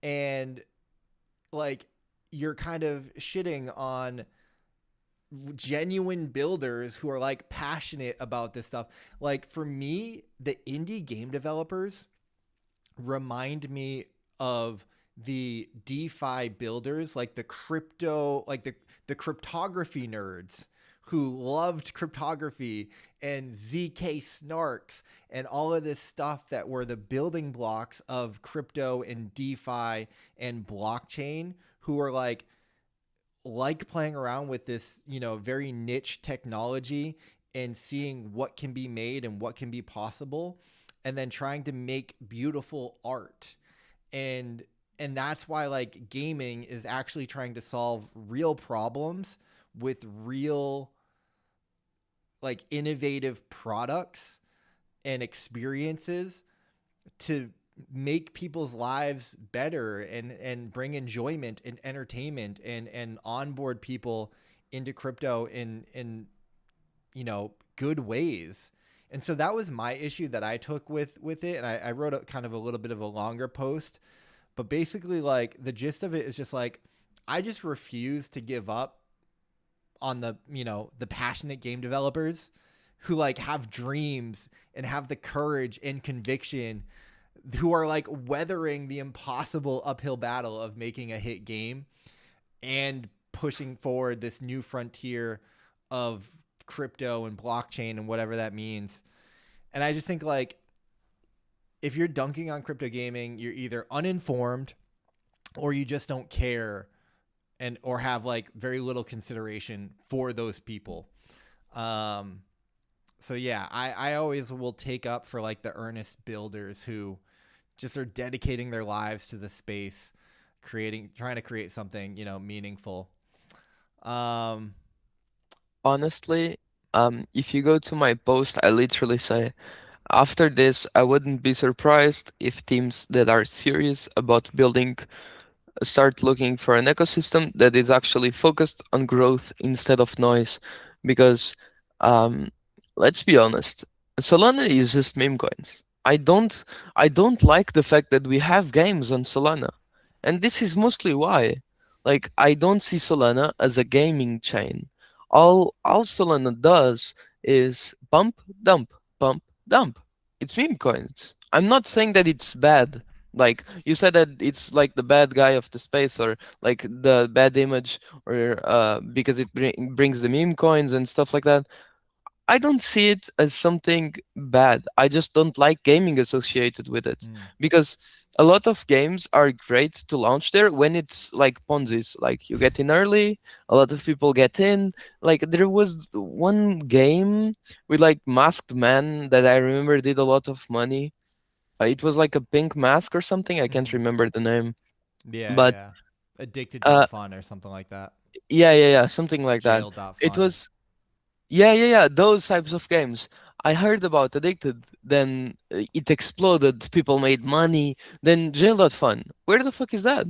and you're kind of shitting on genuine builders who are passionate about this stuff? For me, the indie game developers remind me of the DeFi builders, the crypto, the cryptography nerds who loved cryptography and ZK snarks and all of this stuff that were the building blocks of crypto and DeFi and blockchain, who were playing around with this, very niche technology and seeing what can be made and what can be possible, and then trying to make beautiful art. And that's why gaming is actually trying to solve real problems with real innovative products and experiences to make people's lives better and bring enjoyment and entertainment and onboard people into crypto in good ways. And so that was my issue that I took with it. And I wrote a kind of a little bit of a longer post, but basically the gist of it is just I just refuse to give up on the passionate game developers who like have dreams and have the courage and conviction, who are like weathering the impossible uphill battle of making a hit game and pushing forward this new frontier of crypto and blockchain and whatever that means. And I just think like, if you're dunking on crypto gaming, you're either uninformed or you just don't care and or have like very little consideration for those people. So yeah, I always will take up for like the earnest builders who just are dedicating their lives to the space, trying to create something, you know, meaningful. Honestly, if you go to my post, I literally say, after this, I wouldn't be surprised if teams that are serious about building start looking for an ecosystem that is actually focused on growth instead of noise. Because um, let's be honest, Solana is just meme coins. I don't like the fact that we have games on Solana. And this is mostly why. Like, I don't see Solana as a gaming chain. All Solana does is pump, dump, pump, dump. It's meme coins. I'm not saying that it's bad. Like you said that it's like the bad guy of the space, or like the bad image, or because it brings the meme coins and stuff like that. I don't see it as something bad. I just don't like gaming associated with it, because a lot of games are great to launch there when it's like Ponzi's. Like, you get in early, a lot of people get in. Like, there was one game with like Masked Man that I remember did a lot of money. It was like a pink mask or something. I can't remember the name. Yeah, But yeah. Addicted.fun or something like that. yeah, something like that. Jail.fun. It was yeah, those types of games. I heard about Addicted, then it exploded, people made money, then Jail.fun. Where the fuck is that?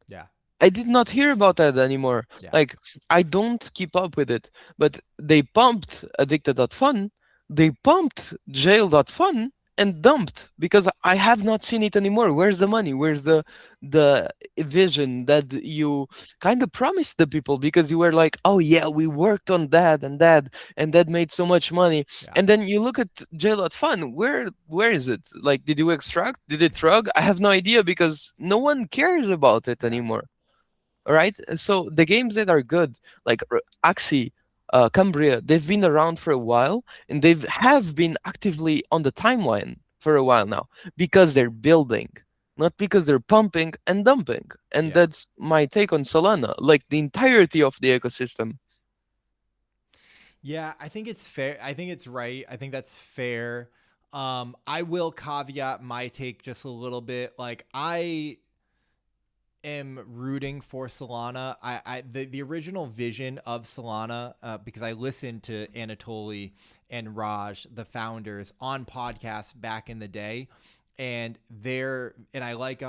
Yeah. I did not hear about that anymore. Yeah. Like, I don't keep up with it. But they pumped Addicted.fun, they pumped Jail.fun, and dumped, because I have not seen it anymore. Where's the money? Where's the vision that you kind of promised the people, because you were like, oh yeah, we worked on that and that, and that made so much money. Yeah. And then you look at Jail.fun. Where is it? Like, did you extract? Did it rug? I have no idea, because no one cares about it anymore. All right. So the games that are good, like Axie, Cambria, they've been around for a while, and they have been actively on the timeline for a while now, because they're building, not because they're pumping and dumping. And Yeah. that's my take on Solana, like the entirety of the ecosystem. Yeah, I think it's fair. I think it's right. I think that's fair. I will caveat my take just a little bit. Like, I am rooting for Solana. The original vision of Solana, because I listened to Anatoly and Raj, the founders, on podcasts back in the day, and I like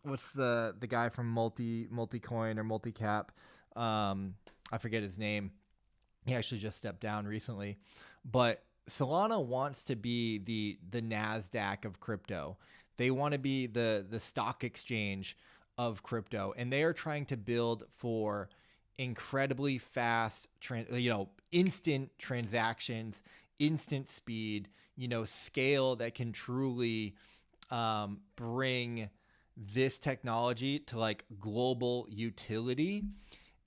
what's the guy from Multicoin or Multicap, I forget his name. He actually just stepped down recently, but Solana wants to be the NASDAQ of crypto. They want to be the stock exchange of crypto, and they are trying to build for incredibly fast, instant transactions, instant speed, scale that can truly bring this technology to like global utility.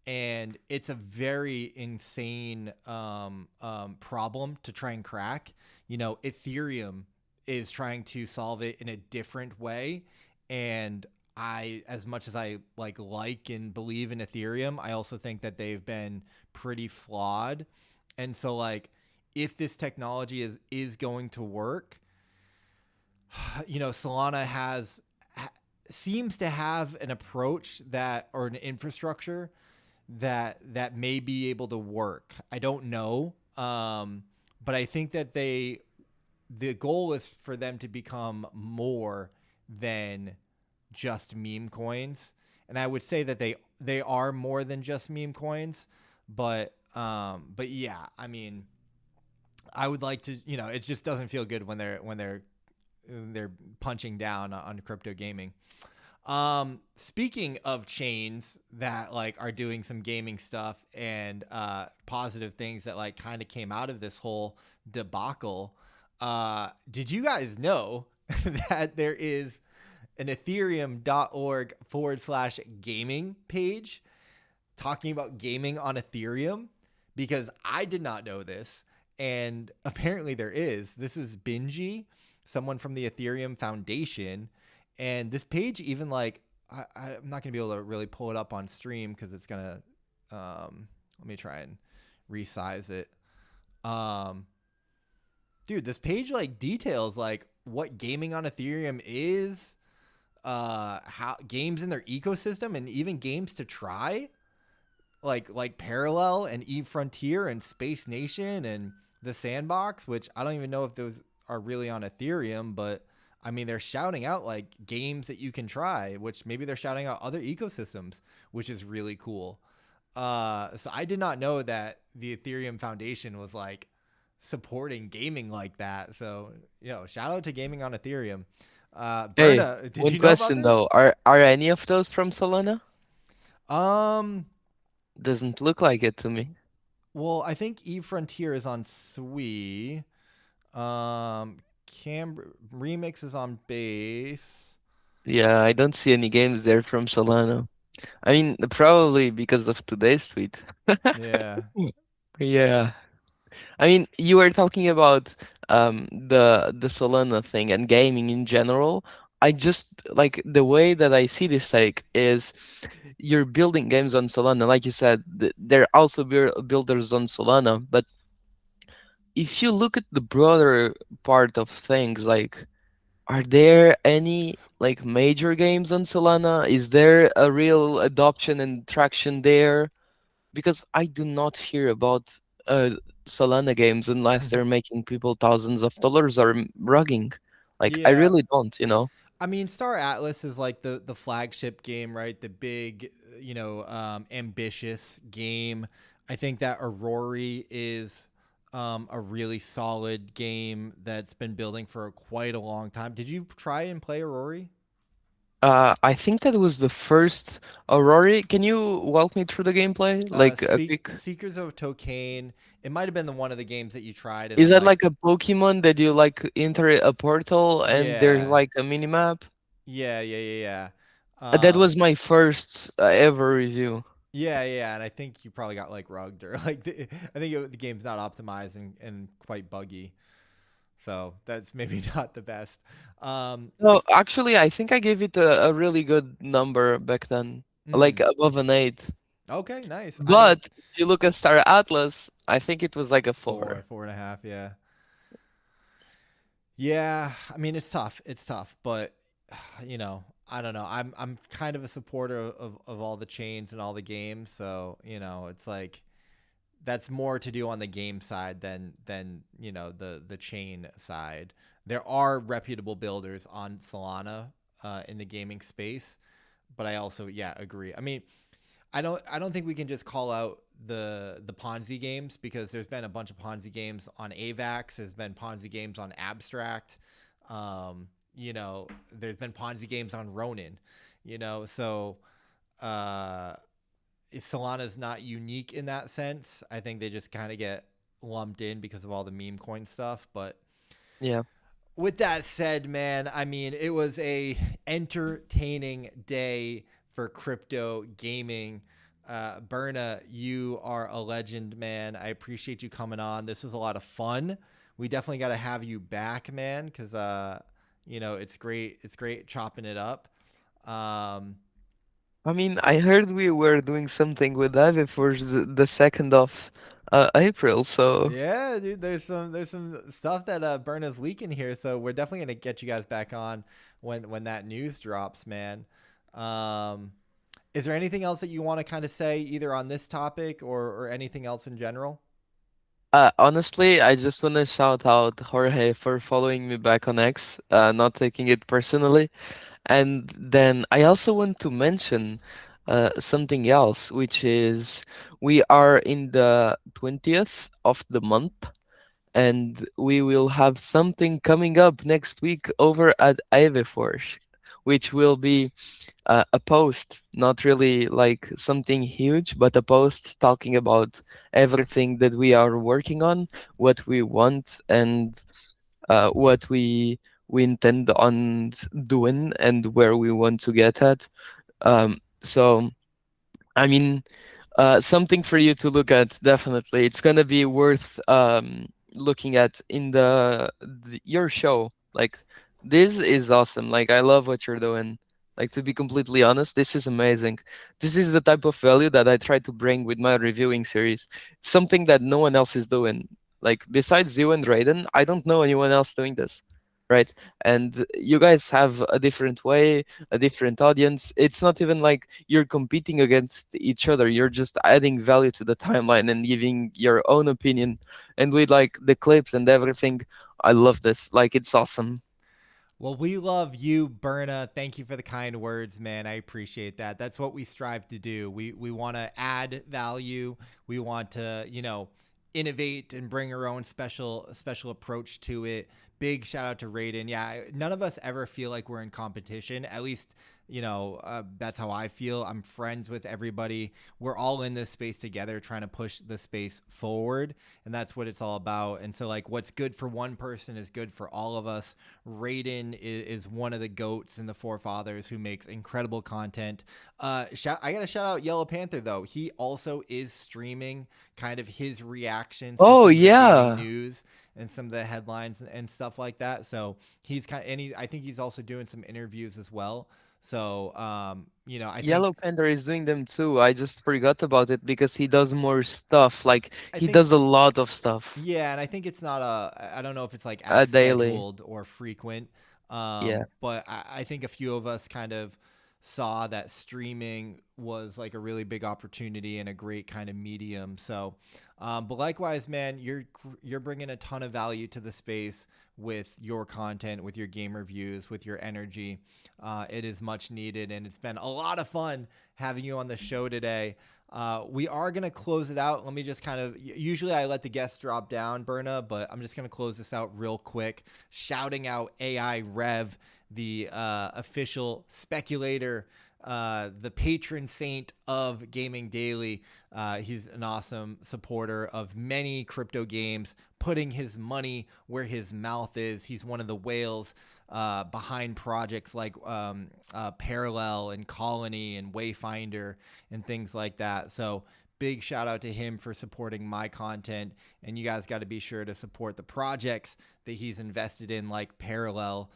And it's a very insane problem to try and crack. Ethereum is trying to solve it in a different way, and as much as I like and believe in Ethereum, I also think that they've been pretty flawed. And so, like, if this technology is going to work, Solana seems to have an approach or an infrastructure that may be able to work. I don't know, but I think that the goal is for them to become more than just meme coins. And I would say that they are more than just meme coins, but yeah, I mean, I would like to, it just doesn't feel good when they're punching down on crypto gaming. Speaking of chains that like are doing some gaming stuff and positive things that like kind of came out of this whole debacle, did you guys know that there is an ethereum.org/gaming page talking about gaming on Ethereum? Because I did not know this, and apparently there is. This is Benji, someone from the Ethereum Foundation, and this page even like I'm not gonna be able to really pull it up on stream because it's gonna let me try and resize it. Dude, this page like details like what gaming on Ethereum is, how games in their ecosystem, and even games to try, like Parallel and Eve Frontier and Space Nation and the Sandbox, which I don't even know if those are really on Ethereum, but I mean, they're shouting out like games that you can try, which maybe they're shouting out other ecosystems, which is really cool. So I did not know that the Ethereum Foundation was like supporting gaming like that. So, shout out to gaming on Ethereum. Hey, Berna, did one you know about question this? though. Are any of those from Solana? Um, Doesn't look like it to me. well, I think Eve Frontier is on Sui. Remix is on Base. Yeah, I don't see any games there from Solana. I mean, probably because of today's tweet. Yeah. Yeah. I mean, you were talking about the Solana thing and gaming in general. I just like the way that I see this take is you're building games on Solana. Like you said, there are also builders on Solana, but if you look at the broader part of things, like, are there any like major games on Solana? Is there a real adoption and traction there? Because I do not hear about Solana games unless they're making people thousands of dollars or rugging. Like, I Yeah. really don't, you know? I mean, Star Atlas is like the flagship game, right? The big, ambitious game. I think that Aurori is a really solid game that's been building for quite a long time. Did you try and play Aurori? I think that was the first Aurori. Can you walk me through the gameplay? Like a quick. Seekers of Tokane. It might have been one of the games that you tried. And Is then, that like a Pokemon that you like enter a portal and there's Yeah. like a mini map? Yeah. That was my first ever review. Yeah, and I think you probably got like rugged or like I think the game's not optimized and quite buggy, so that's maybe not the best. No, actually, I think I gave it a really good number back then, like above an 8. Okay, nice. But if you look at Star Atlas, I think it was like a 4. 4.5, yeah. Yeah, I mean it's tough. But I don't know. I'm kind of a supporter of all the chains and all the games, so it's like that's more to do on the game side than the chain side. There are reputable builders on Solana in the gaming space, but I also agree. I mean, I don't think we can just call out the Ponzi games, because there's been a bunch of Ponzi games on AVAX. There's been Ponzi games on Abstract. There's been Ponzi games on Ronin. So Solana's not unique in that sense. I think they just kind of get lumped in because of all the meme coin stuff. But yeah. With that said, man, I mean, it was a entertaining day for crypto gaming. Berna, you are a legend, man. I appreciate you coming on. This was a lot of fun. We definitely got to have you back, man, because it's great. It's great chopping it up. I mean, I heard we were doing something with Ivy for the 2nd of April, so yeah, dude, there's some stuff that Berna's leaking here, so we're definitely gonna get you guys back on when that news drops, man. Is there anything else that you want to kind of say either on this topic or anything else in general? honestly, I just want to shout out Jorge for following me back on X, not taking it personally. And then I also want to mention something else, which is we are in the 20th of the month, and we will have something coming up next week over at Ivyforge. which will be a post, not really like something huge, but a post talking about everything that we are working on, what we want, and what we intend on doing, and where we want to get at. So I mean, something for you to look at. Definitely, it's gonna be worth looking at in your show. Like, this is awesome. Like, I love what you're doing. Like, to be completely honest, this is amazing. This is the type of value that I try to bring with my reviewing series. Something that no one else is doing. Like, besides you and Raiden, I don't know anyone else doing this, right? And you guys have a different way, a different audience. It's not even like you're competing against each other. You're just adding value to the timeline and giving your own opinion. And with like the clips and everything, I love this. Like, it's awesome. Well, we love you, Berna. Thank you for the kind words, man. I appreciate that. That's what we strive to do. We want to add value. We want to, innovate and bring our own special approach to it. Big shout out to Raiden. Yeah, none of us ever feel like we're in competition. At least, that's how I feel. I'm friends with everybody. We're all in this space together trying to push the space forward, and that's what it's all about. And so, like, what's good for one person is good for all of us. Raiden is one of the goats and the forefathers who makes incredible content. I gotta shout out Yellow Panther though. He also is streaming kind of his reactions to Oh, some of the gaming yeah. news and some of the headlines and stuff like that. So he's I think he's also doing some interviews as well. So, I think, Yellow Panda is doing them too. I just forgot about it because he does more stuff. Like, I he think, does a lot of stuff. yeah, and I think it's not I don't know if it's like as Daily. scheduled or frequent. Yeah. But I think a few of us kind of saw that streaming was like a really big opportunity and a great kind of medium. So, but likewise, man, you're bringing a ton of value to the space with your content, with your game reviews, with your energy. It is much needed, and it's been a lot of fun having you on the show today. We are going to close it out. Let me just kind of, usually I let the guests drop down, Berna, but I'm just going to close this out real quick, shouting out AI Rev, the official speculator, the patron saint of Gaming Daily. He's an awesome supporter of many crypto games, putting his money where his mouth is. He's one of the whales behind projects like Parallel and Colony and Wayfinder and things like that. So big shout out to him for supporting my content. And you guys got to be sure to support the projects that he's invested in, like Parallel,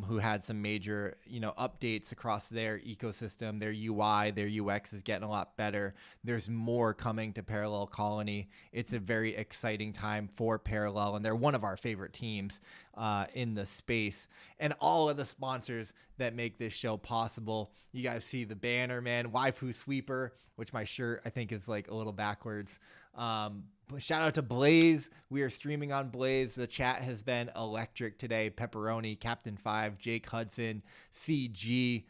who had some major, updates across their ecosystem. Their UI, their UX is getting a lot better. There's more coming to Parallel Colony. It's a very exciting time for Parallel, and they're one of our favorite teams in the space. And all of the sponsors that make this show possible. You guys see the banner, man. Waifu Sweeper, which my shirt I think is like a little backwards. Shout out to Blaze. We are streaming on Blaze. The chat has been electric today. Pepperoni, Captain 5, Jake Hudson, CG,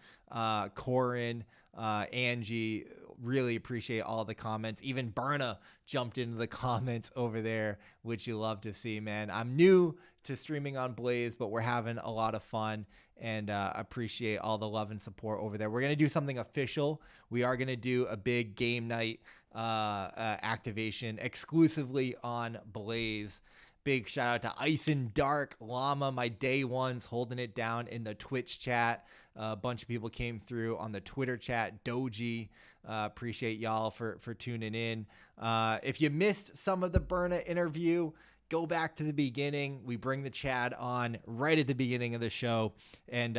Corin, Angie. Really appreciate all the comments. Even Berna jumped into the comments over there, which you love to see, man. I'm new to streaming on Blaze, but we're having a lot of fun, and appreciate all the love and support over there. We're going to do something official. We are going to do a big game night activation exclusively on Blaze. Big shout out to Ice and Dark, Llama, my day ones, holding it down in the Twitch chat. A bunch of people came through on the Twitter chat. Doji, appreciate y'all for tuning in. If you missed some of the Berna interview, go back to the beginning. We bring the Chad on right at the beginning of the show. And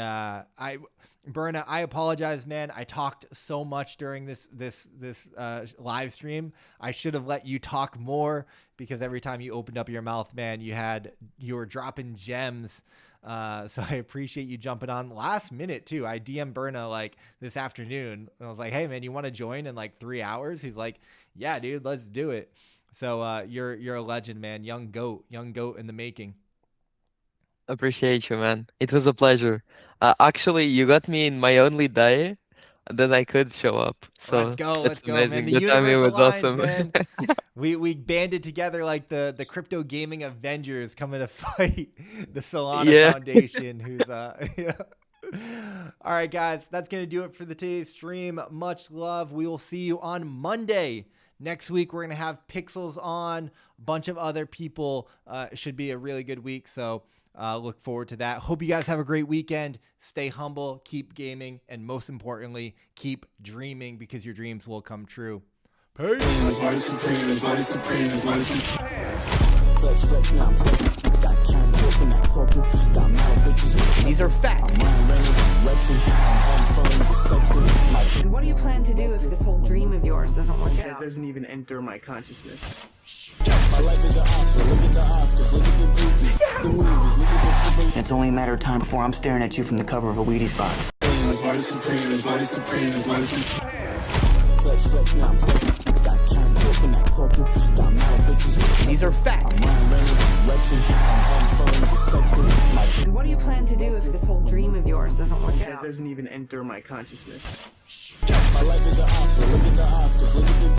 Berna, I apologize, man. I talked so much during this live stream. I should have let you talk more, because every time you opened up your mouth, man, you were dropping gems. So I appreciate you jumping on last minute too. I DM Berna like this afternoon. I was like, hey man, you want to join in like 3 hours? He's like, yeah, dude, let's do it. So you're a legend, man. Young goat in the making. Appreciate you, man. It was a pleasure. Actually, you got me in my only day that I could show up. So Let's go, that's man. amazing. The The timing universe was aligns, awesome. man. We banded together like the crypto gaming Avengers coming to fight the Solana Yeah. Foundation, who's All right, guys, that's going to do it for today's stream. Much love. We will see you on Monday. Next week, we're going to have Pixels on, a bunch of other people. Should be a really good week, so look forward to that. Hope you guys have a great weekend. Stay humble, keep gaming, and most importantly, keep dreaming because your dreams will come true. Peace. These are facts. And what do you plan to do if this whole dream of yours doesn't work That out? doesn't even enter my consciousness. It's only a matter of time before I'm staring at you from the cover of a Wheaties box. These are facts. And what do you plan to do if this whole dream of yours doesn't work That out? doesn't even enter my consciousness.